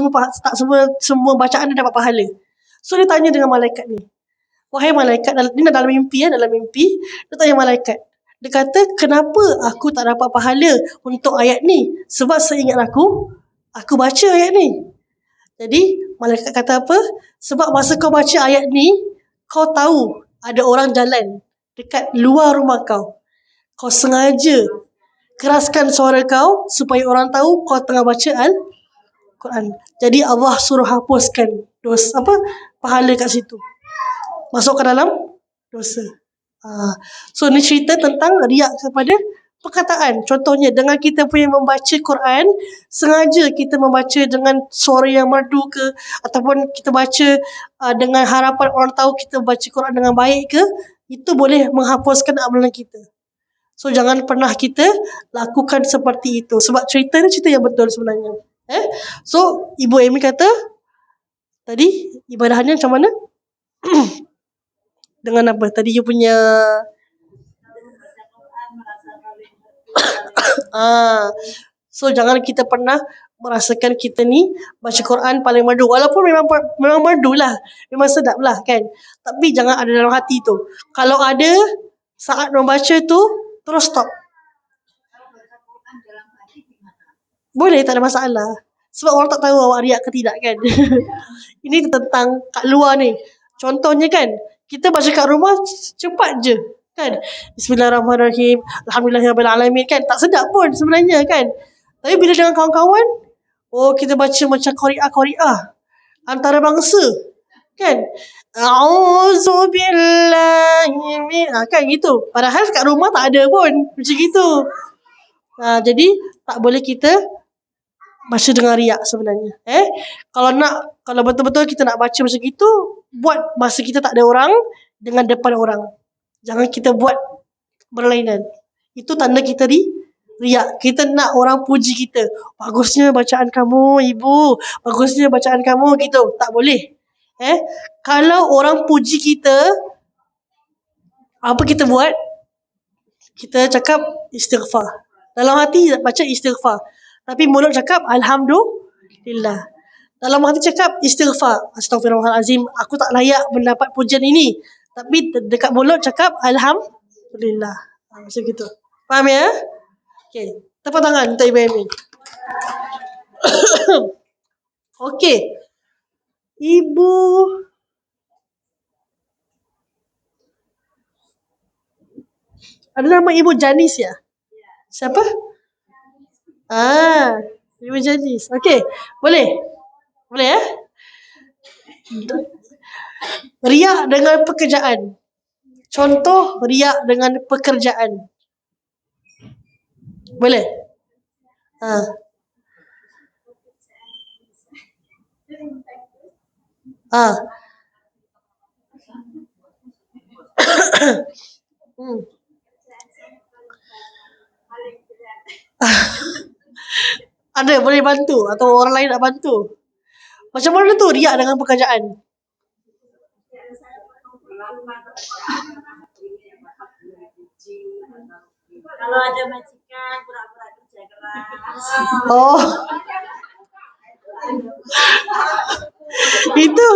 semua bacaan dia dapat pahala. So dia tanya dengan malaikat ni. Wahai malaikat, ini dalam mimpi. Dia tanya malaikat. Dia kata, kenapa aku tak dapat pahala untuk ayat ni? Sebab seingat aku baca ayat ni. Jadi malaikat kata apa? Sebab masa kau baca ayat ni, kau tahu ada orang jalan dekat luar rumah kau. Kau sengaja keraskan suara kau supaya orang tahu kau tengah baca Al-Quran. Jadi Allah suruh hapuskan pahala kat situ. Masuk ke dalam dosa. So ni cerita tentang riak kepada perkataan. Contohnya dengan kita punya membaca Quran, sengaja kita membaca dengan suara yang merdu ke, ataupun kita baca dengan harapan orang tahu kita baca Quran dengan baik ke, itu boleh menghapuskan amalan kita. So jangan pernah kita lakukan seperti itu. Sebab cerita ni cerita yang betul sebenarnya. So Ibu Amy kata tadi ibadahnya macam mana? Dengan apa? Tadi you punya So jangan kita pernah merasakan kita ni baca Quran paling merdu. Walaupun memang merdu lah, memang sedap lah kan. Tapi jangan ada dalam hati tu. Kalau ada saat membaca tu, terus stop. Kalau baca Quran dalam hati gimana? Boleh, tak ada masalah. Sebab orang tak tahu awak riak ke tidak kan. Ini tentang kat luar ni. Contohnya kan, kita baca kat rumah cepat je kan. Bismillahirrahmanirrahim, Alhamdulillahirrahmanirrahim kan. Tak sedap pun sebenarnya kan. Tapi bila dengan kawan-kawan, kita baca macam qari'ah antarabangsa kan. A'udzubillahi min, kan gitu. Padahal kat rumah tak ada pun macam gitu. Jadi tak boleh kita baca dengan riak sebenarnya. Kalau betul-betul kita nak baca macam gitu, buat masa kita tak ada orang dengan depan orang. Jangan kita buat berlainan. Itu tanda kita riak. Kita nak orang puji kita. Bagusnya bacaan kamu, ibu. Bagusnya bacaan kamu gitu. Tak boleh. Kalau orang puji kita, apa kita buat? Kita cakap istighfar. Dalam hati baca istighfar. Tapi mulut cakap Alhamdulillah. Dalam hati cakap istighfar. Astaghfirullahalazim, aku tak layak mendapat pujian ini. Tapi dekat mulut cakap Alhamdulillah. Macam gitu. Faham ya? Okay. Tepuk tangan untuk Ibu Amy. Okay. Ibu. Ada nama Ibu Janis ya? Siapa? Ibu Janis. Okay. Boleh? Boleh ya? Riak dengan pekerjaan. Contoh riak dengan pekerjaan. Boleh? Ada boleh bantu atau orang lain nak bantu. Macam mana tu riak dengan pekerjaan? Kalau ada majikan pura-pura kerja keras. Itu.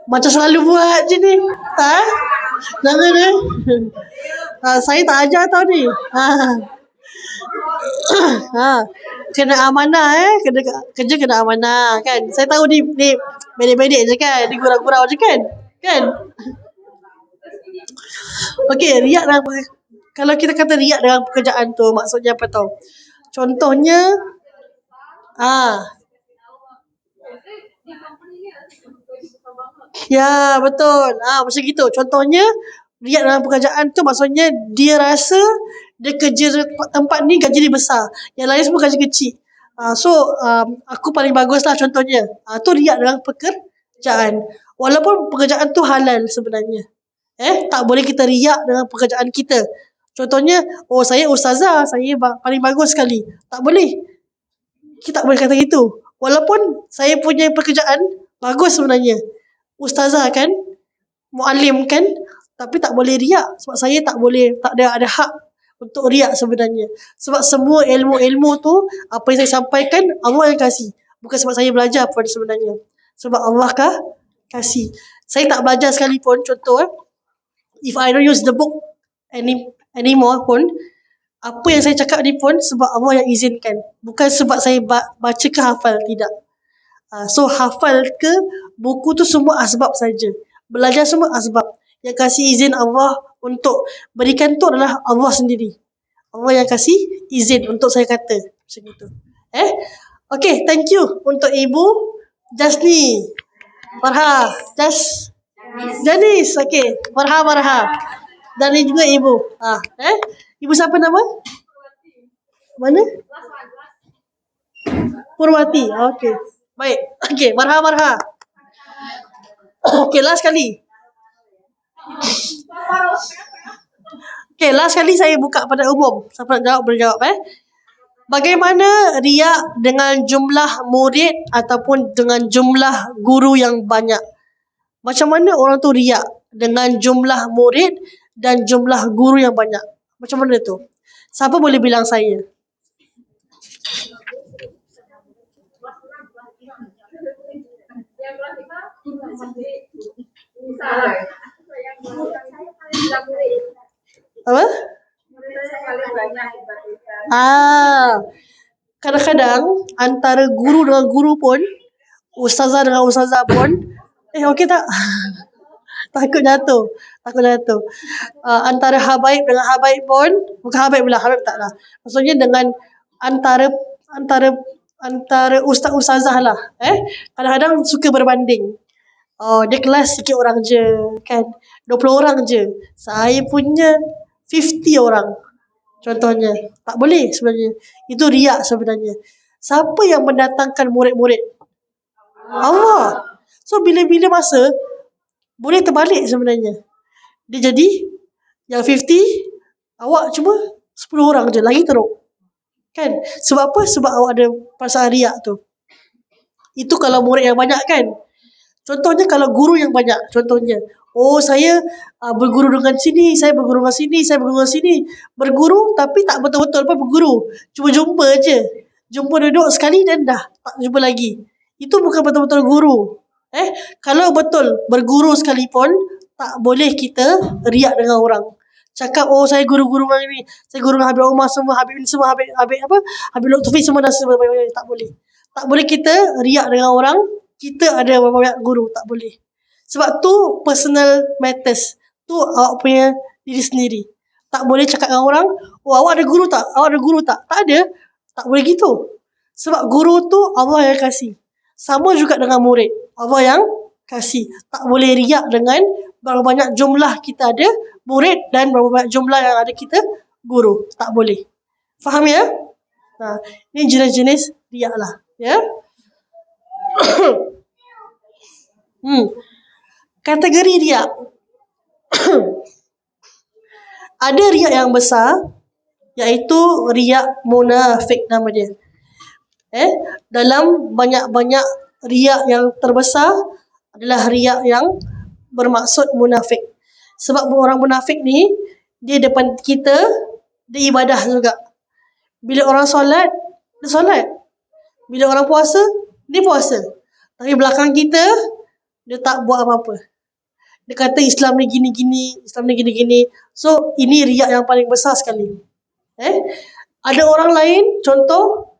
Macam selalu buat je ni. Jangan saya tak ajar tau ni. Kena amanah kerja kena amanah kan. Saya tahu ni bedek-bedek je kan. Ni gurau-gurau je kan. Okey, riak dalam kalau kita kata riak dalam pekerjaan tu maksudnya apa tau? Contohnya ya, betul. Macam gitu. Contohnya riak dalam pekerjaan tu maksudnya dia rasa dia kerja tempat ni gaji dia besar. Yang lain semua gaji kecil. Aku paling bagus lah contohnya. Tu riak dalam pekerjaan. Walaupun pekerjaan tu halal sebenarnya. Tak boleh kita riak dengan pekerjaan kita. Contohnya, saya ustazah, saya paling bagus sekali. Tak boleh. Kita tak boleh kata gitu. Walaupun saya punya pekerjaan bagus sebenarnya. Ustazah kan, muallim kan, tapi tak boleh riak. Sebab saya tak ada hak untuk riak sebenarnya. Sebab semua ilmu-ilmu tu, apa yang saya sampaikan, Allah yang kasih. Bukan sebab saya belajar pun sebenarnya. Sebab Allah kasih. Saya tak belajar sekalipun, contoh if I don't use the book anymore pun, apa yang saya cakap ni pun sebab Allah yang izinkan. Bukan sebab saya baca ke hafal, tidak. So hafal ke buku tu semua asbab saja. Belajar semua asbab. Yang kasih izin Allah untuk berikan tu adalah Allah sendiri. Allah yang kasih izin untuk saya kata macam itu. Okay, thank you untuk Ibu Jasni Farha Janis. Okay, Farha. Dan ini juga Ibu. Ibu siapa nama? Mana? Purwati. Okay. Baik. Okay, Farha. Okay, last kali. Okay, last kali saya buka pada umum. Siapa nak jawab, boleh jawab. Bagaimana riak dengan jumlah murid ataupun dengan jumlah guru yang banyak? Macam mana orang tu riak dengan jumlah murid dan jumlah guru yang banyak. Macam mana tu? Siapa boleh bilang saya? Apa? Kadang-kadang antara guru dengan guru pun, ustazah dengan ustazah pun, okey tak? Takut jatuh. Antara habaib dengan habaib pun, bukan habaib tak lah. Maksudnya dengan antara antara antara ustaz-ustazah lah. Kadang-kadang suka berbanding. Dia kelas sikit orang je kan, 20 orang je. Saya punya 50 orang. Contohnya, tak boleh sebenarnya. Itu riak sebenarnya. Siapa yang mendatangkan murid-murid? Allah. So bila-bila masa boleh terbalik sebenarnya. Dia jadi yang 50, awak cuma 10 orang je, lagi teruk. Kan? Sebab apa? Sebab awak ada perasaan riak tu. Itu kalau murid yang banyak kan. Contohnya kalau guru yang banyak, contohnya, saya berguru dengan sini, saya berguru dengan sini, saya berguru dengan sini. Berguru tapi tak betul-betul pun berguru. Cuma jumpa je. Jumpa duduk sekali dan dah, tak jumpa lagi. Itu bukan betul-betul guru. Kalau betul berguru sekalipun, tak boleh kita riak dengan orang. Cakap, saya guru-guru dengan ini, saya guru dengan Habib Umar semua, Habib ini semua, Habib Lutfi semua dah semua. Tak boleh. Tak boleh kita riak dengan orang. Kita ada banyak guru, tak boleh. Sebab tu personal matters. Tu awak punya diri sendiri. Tak boleh cakap dengan orang, awak ada guru tak? Awak ada guru tak? Tak ada. Tak boleh gitu. Sebab guru tu Allah yang kasih. Sama juga dengan murid. Allah yang kasih. Tak boleh riak dengan berapa banyak jumlah kita ada murid dan berapa banyak jumlah yang ada kita guru. Tak boleh. Faham ya? Ini jenis-jenis riak lah. Ya? Kategori riak. Ada riak yang besar, iaitu riak munafik nama dia. Dalam banyak-banyak riak yang terbesar adalah riak yang bermaksud munafik. Sebab orang munafik ni, dia depan kita, dia ibadah juga. Bila orang solat, dia solat. Bila orang puasa, dia puasa. Tapi belakang kita, dia tak buat apa-apa. Dia kata Islam ni gini-gini, Islam ni gini-gini. So, ini riak yang paling besar sekali. Ada orang lain, contoh,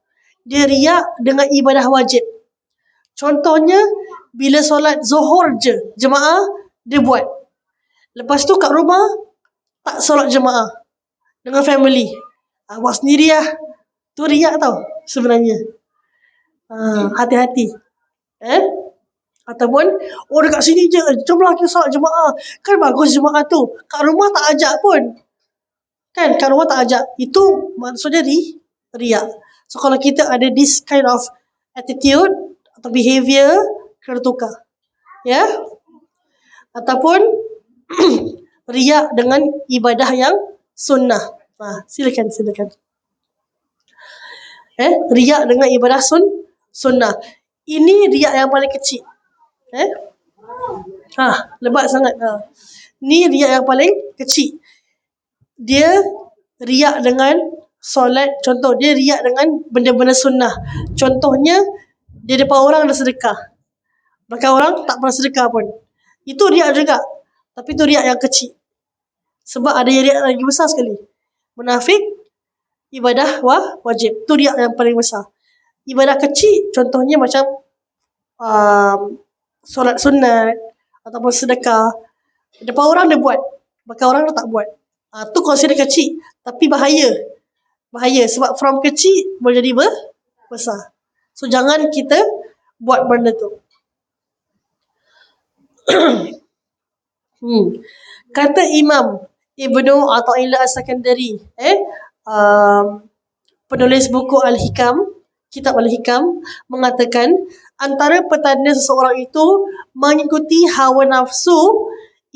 dia riak dengan ibadah wajib. Contohnya, bila solat Zuhur je, jemaah, dia buat. Lepas tu kat rumah, tak solat jemaah. Dengan family. Buat sendiri lah. Tu riak tau, sebenarnya. Hati-hati. Ataupun, dekat sini je, jomlah kita solat jemaah. Kan bagus jemaah tu. Kat rumah tak ajak pun. Kan, kat rumah tak ajak. Itu maksudnya riak. So, kalau kita ada this kind of attitude atau behavior, kena tukar. Ya? Ataupun, riak dengan ibadah yang sunnah. Silakan. Riak dengan ibadah sunnah. Ini riak yang paling kecil. Lebat sangat. Ni riak yang paling kecil. Dia riak dengan solat. Contoh, dia riak dengan benda-benda sunnah. Contohnya, dia depan orang dah sedekah. Bahkan orang tak pernah sedekah pun. Itu riak juga. Tapi itu riak yang kecil. Sebab ada yang riak lagi besar sekali. Munafik, ibadah wajib. Itu riak yang paling besar. Ibadah kecil, contohnya macam solat sunat ataupun sedekah. Depan orang dia buat, bahkan orang dia tak buat. Tu consider kecil, tapi bahaya sebab from kecil boleh jadi besar. So jangan kita buat benda tu. Kata Imam Ibnu Athaillah As-Sakandari, penulis buku Al-Hikam, kitab Al-Hikam, mengatakan antara petanda seseorang itu mengikuti hawa nafsu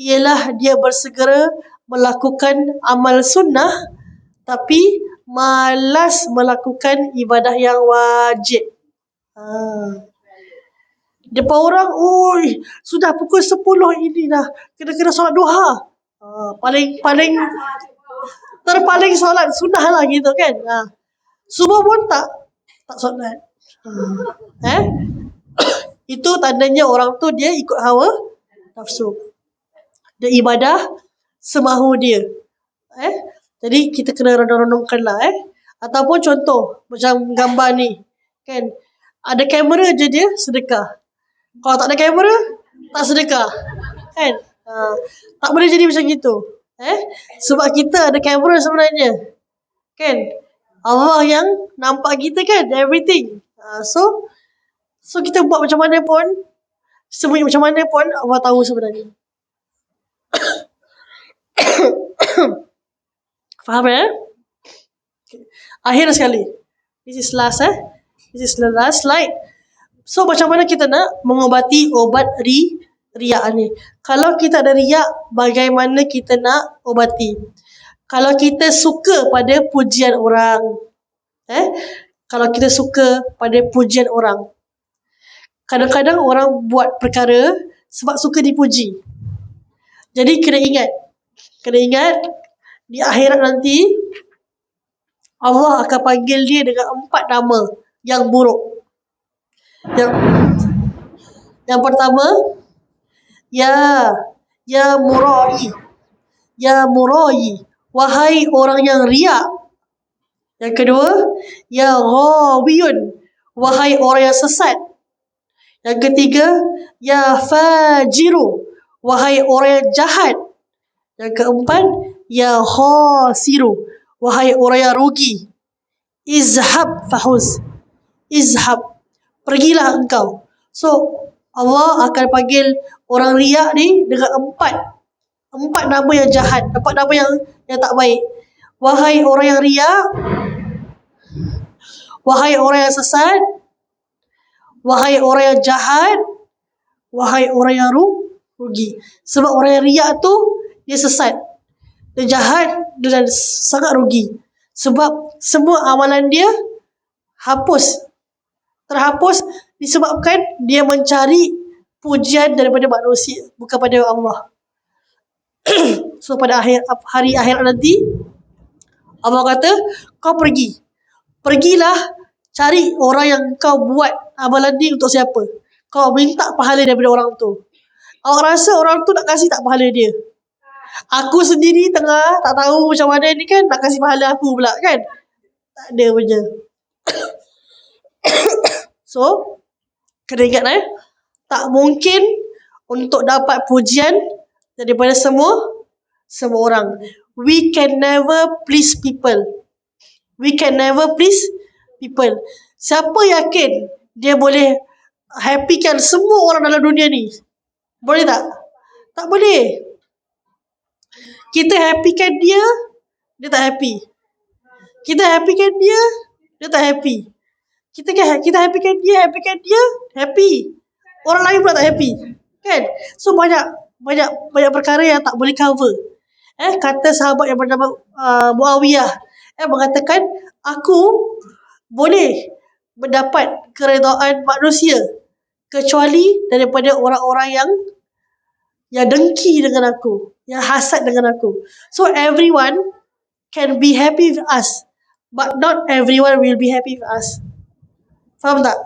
ialah dia bersegera melakukan amal sunnah tapi malas melakukan ibadah yang wajib. Depan orang, sudah pukul 10 ini dah, kena solat duha. Paling terpaling solat sunnah lah gitu kan. Subuh pun tak solat. Itu tandanya orang tu dia ikut hawa nafsu. Dia ibadah semahu dia. Jadi kita kena renung-renungkan lah. Ataupun contoh macam gambar ni kan, ada kamera je dia sedekah. Kalau tak ada kamera tak sedekah kan. Tak boleh jadi macam gitu. Sebab kita ada kamera sebenarnya kan. Allah yang nampak kita kan, everything. So kita buat macam mana pun, sembunyi macam mana pun, Allah tahu sebenarnya. Faham Akhir sekali. This is last This is the last slide. So macam mana kita nak mengobati obat riak ni? Kalau kita ada riak, bagaimana kita nak obati? Kalau kita suka pada pujian orang, kalau kita suka pada pujian orang, kadang-kadang orang buat perkara sebab suka dipuji. Jadi kena ingat di akhirat nanti Allah akan panggil dia dengan 4 nama yang buruk. Yang pertama, ya murai, wahai orang yang riak. Yang kedua, ya ghawiyun, wahai orang yang sesat. Yang ketiga, ya fajiru, wahai orang yang jahat. Yang keempat, ya khasiru, wahai orang yang rugi. Izhab fahuz, pergilah engkau. So Allah akan panggil orang riak ni dengan empat nama yang jahat, 4 nama yang tak baik. Wahai orang yang riak, wahai orang yang sesat, wahai orang yang jahat, wahai orang yang rugi. Sebab orang yang riak tu dia sesat, dia jahat, dia sangat rugi. Sebab semua amalan dia terhapus disebabkan dia mencari pujian daripada manusia, bukan pada Allah. So pada hari akhirat nanti Allah kata, kau pergilah cari orang yang kau buat amalan ni untuk siapa. Kau minta pahala daripada orang tu. Awak rasa orang tu nak kasih tak pahala dia? Aku sendiri tengah tak tahu macam mana ni kan, nak kasih pahala aku pula kan? Tak ada punya. So kena ingat tak mungkin untuk dapat pujian daripada semua orang. We can never please people. Siapa yakin dia boleh happykan semua orang dalam dunia ni? Boleh tak? Tak boleh. Kita happykan dia tak happy. Kita happykan dia tak happy. Kita happykan dia, happy. Orang lain pula tak happy. Kan? So banyak perkara yang tak boleh cover. Kata sahabat yang bernama Muawiyah mengatakan, aku boleh mendapat keredaan manusia kecuali daripada orang-orang yang dengki dengan aku, yang hasad dengan aku. So everyone can be happy with us, but not everyone will be happy with us. Faham tak?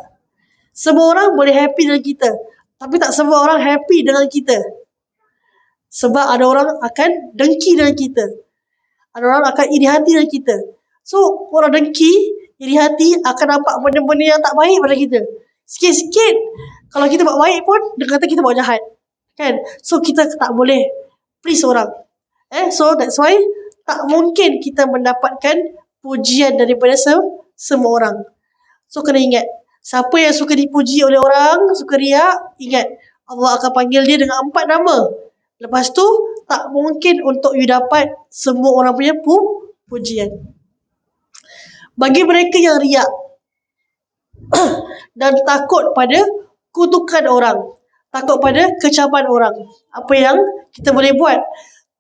Semua orang boleh happy dengan kita, tapi tak semua orang happy dengan kita. Sebab ada orang akan dengki dengan kita, ada orang akan iri hati dengan kita. So orang dengki, iri hati akan nampak benda-benda yang tak baik pada kita. Sikit-sikit kalau kita buat baik pun dia kata kita buat jahat kan. So kita tak boleh please orang. So that's why tak mungkin kita mendapatkan pujian daripada semua orang. So kena ingat, siapa yang suka dipuji oleh orang, suka riak, ingat Allah akan panggil dia dengan 4 nama. Lepas tu tak mungkin untuk you dapat semua orang punya pujian. Bagi mereka yang riak dan takut pada kutukan orang, takut pada kecaman orang, apa yang kita boleh buat?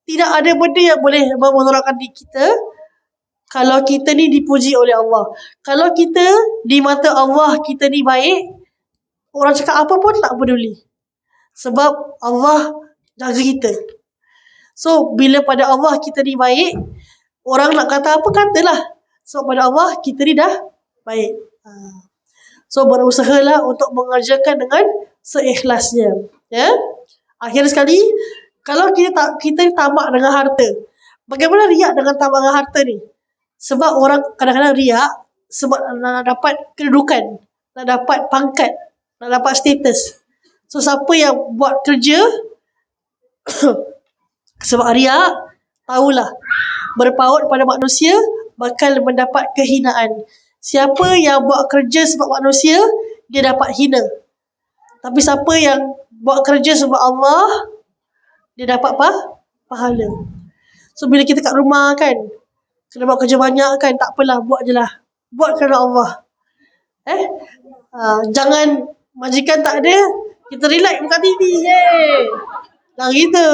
Tidak ada benda yang boleh memudaratkan diri kita kalau kita ni dipuji oleh Allah. Kalau kita di mata Allah kita ni baik, orang cakap apa pun tak peduli. Sebab Allah jaga kita. So bila pada Allah kita ni baik, orang nak kata apa katalah. So pada Allah kita ni dah baik. So berusahalah untuk mengerjakan dengan seikhlasnya. Ya. Akhir sekali, kalau kita tamak dengan harta, bagaimana riak dengan tamak dengan harta ni? Sebab orang kadang-kadang riak sebab nak dapat kedudukan, nak dapat pangkat, nak dapat status. So siapa yang buat kerja sebab riak, tahulah berpaut pada manusia bakal mendapat kehinaan. Siapa yang buat kerja sebab manusia, dia dapat hina. Tapi siapa yang buat kerja sebab Allah, dia dapat pahala. So bila kita kat rumah kan, kena buat kerja banyak kan, tak apalah, buat je lah. Buat kerana Allah. Jangan majikan tak ada, kita relax buka TV. Yeay. Jangan gitu.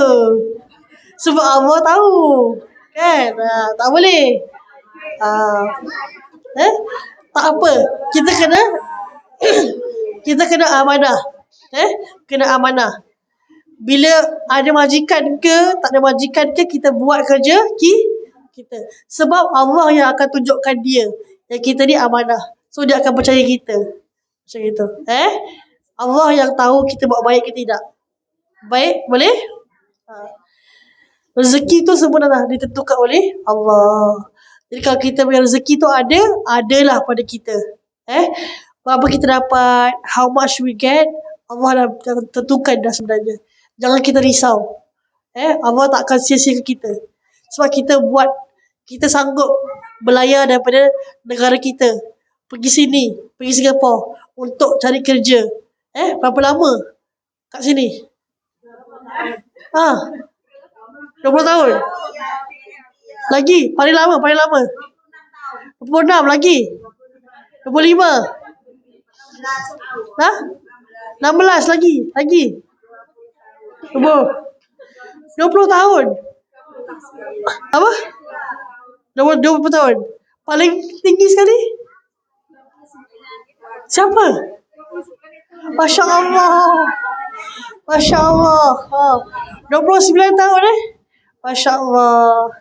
Sebab Allah tahu. Kan? Tak boleh. Tak apa. Kita kena amanah. Kena amanah. Bila ada majikan ke, tak ada majikan ke, kita buat kerja kita. Sebab Allah yang akan tunjukkan dia yang kita ni amanah. So dia akan percaya kita. Macam itu. Allah yang tahu kita buat baik ke tidak. Baik, boleh? Rezeki tu sebenarnya ditentukan oleh Allah. Jadi kalau kita punya rezeki tu adalah pada kita. Berapa kita dapat, how much we get, Allah dah tentukan dah sebenarnya. Jangan kita risau. Allah tak akan sia-sia kita. Sebab kita sanggup berlayar daripada negara kita, pergi sini, pergi Singapura untuk cari kerja. Berapa lama kat sini? 20 tahun. Lagi, paling lama. 26 lagi. 25. 16 lagi. 20 tahun. Apa? 20 tahun. Paling tinggi sekali? Siapa? Masya Allah. 29 tahun Masya Allah.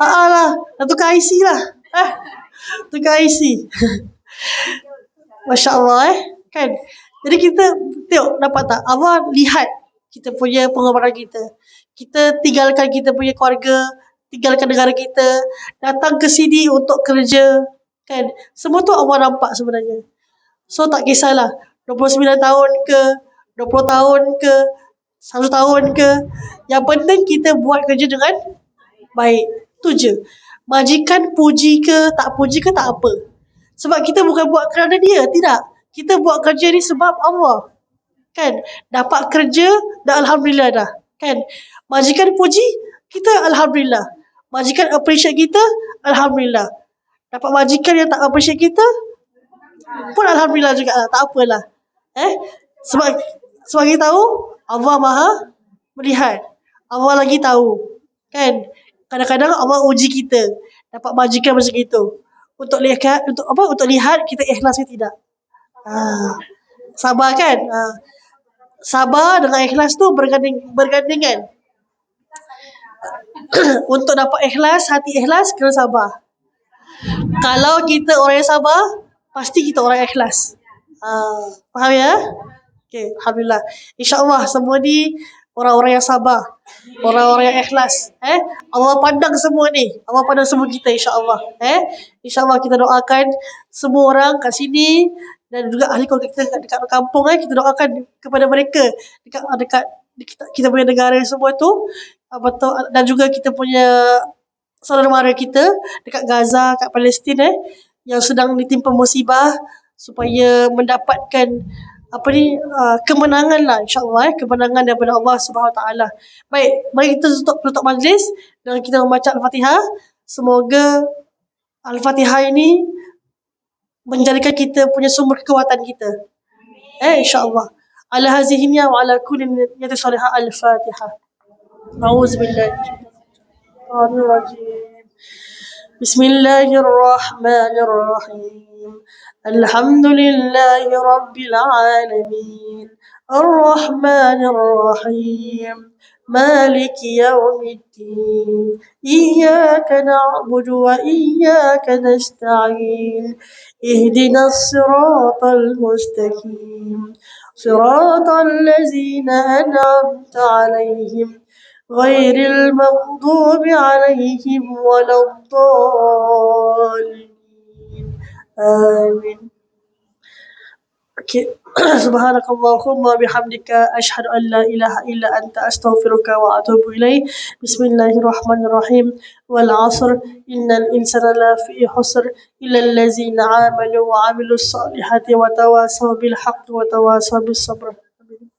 lah. Dah tukar IC lah. Tukar IC. Masya Allah kan. Jadi kita tengok dapat tak, Allah lihat kita punya pengorbanan kita. Kita tinggalkan kita punya keluarga, tinggalkan negara kita, datang ke sini untuk kerja kan. Semua tu Allah nampak sebenarnya. So tak kisahlah 29 tahun ke, 20 tahun ke, 1 tahun ke, yang penting kita buat kerja dengan baik. Tu je. Majikan puji ke tak apa. Sebab kita bukan buat kerana dia, tidak. Kita buat kerja ni sebab Allah. Kan? Dapat kerja dah alhamdulillah dah. Kan? Majikan puji, kita alhamdulillah. Majikan appreciate kita, alhamdulillah. Dapat majikan yang tak appreciate kita pun alhamdulillah juga lah. Tak apalah. Sebab kita tahu Allah Maha melihat. Allah lagi tahu. Kan? Kadang-kadang Allah uji kita. Dapat majikan macam itu. Untuk lihat kita ikhlas ke tidak. Sabar kan? Sabar dengan ikhlas tu bergandingan. Untuk dapat ikhlas, hati ikhlas, kena sabar. Kalau kita orang yang sabar, pasti kita orang yang ikhlas. Faham ya? Okay, alhamdulillah. InsyaAllah semua ni orang-orang yang sabar, orang-orang yang ikhlas. Allah pandang semua ni. Allah pandang semua kita insyaAllah. InsyaAllah kita doakan semua orang kat sini dan juga ahli keluarga kita dekat kampung. Kita doakan kepada mereka dekat kita punya negara semua tu, betul, dan juga kita punya saudara mara kita dekat Gaza, kat Palestin yang sedang ditimpa musibah, supaya mendapatkan kemenangan lah insyaAllah. Kemenangan daripada Allah SWT. Baik, mari kita tutup majlis dan kita membaca Al-Fatihah. Semoga Al-Fatihah ini menjadikan kita punya sumber kekuatan kita. InsyaAllah. Ala hazihinya wa ala kulli niyyati salihah. Al-Fatihah. A'udzubillahi minasyaitonir rajim. Bismillahirrahmanirrahim. الحمد لله رب العالمين الرحمن الرحيم مالك يوم الدين إياك نعبد وإياك نستعين اهدنا الصراط المستقيم صراط الذين أنعمت عليهم غير المغضوب عليهم ولا الضالين آمين. Okay. سبحانك اللهم وبحمدك أشهد أن لا إله إلا أنت أستغفرك وأتوب إليك. بسم الله الرحمن الرحيم والعصر إن الإنسان لفي خسر إلا الذين آمنوا وعملوا الصالحات وتواصوا بالحق وتواصوا بالصبر.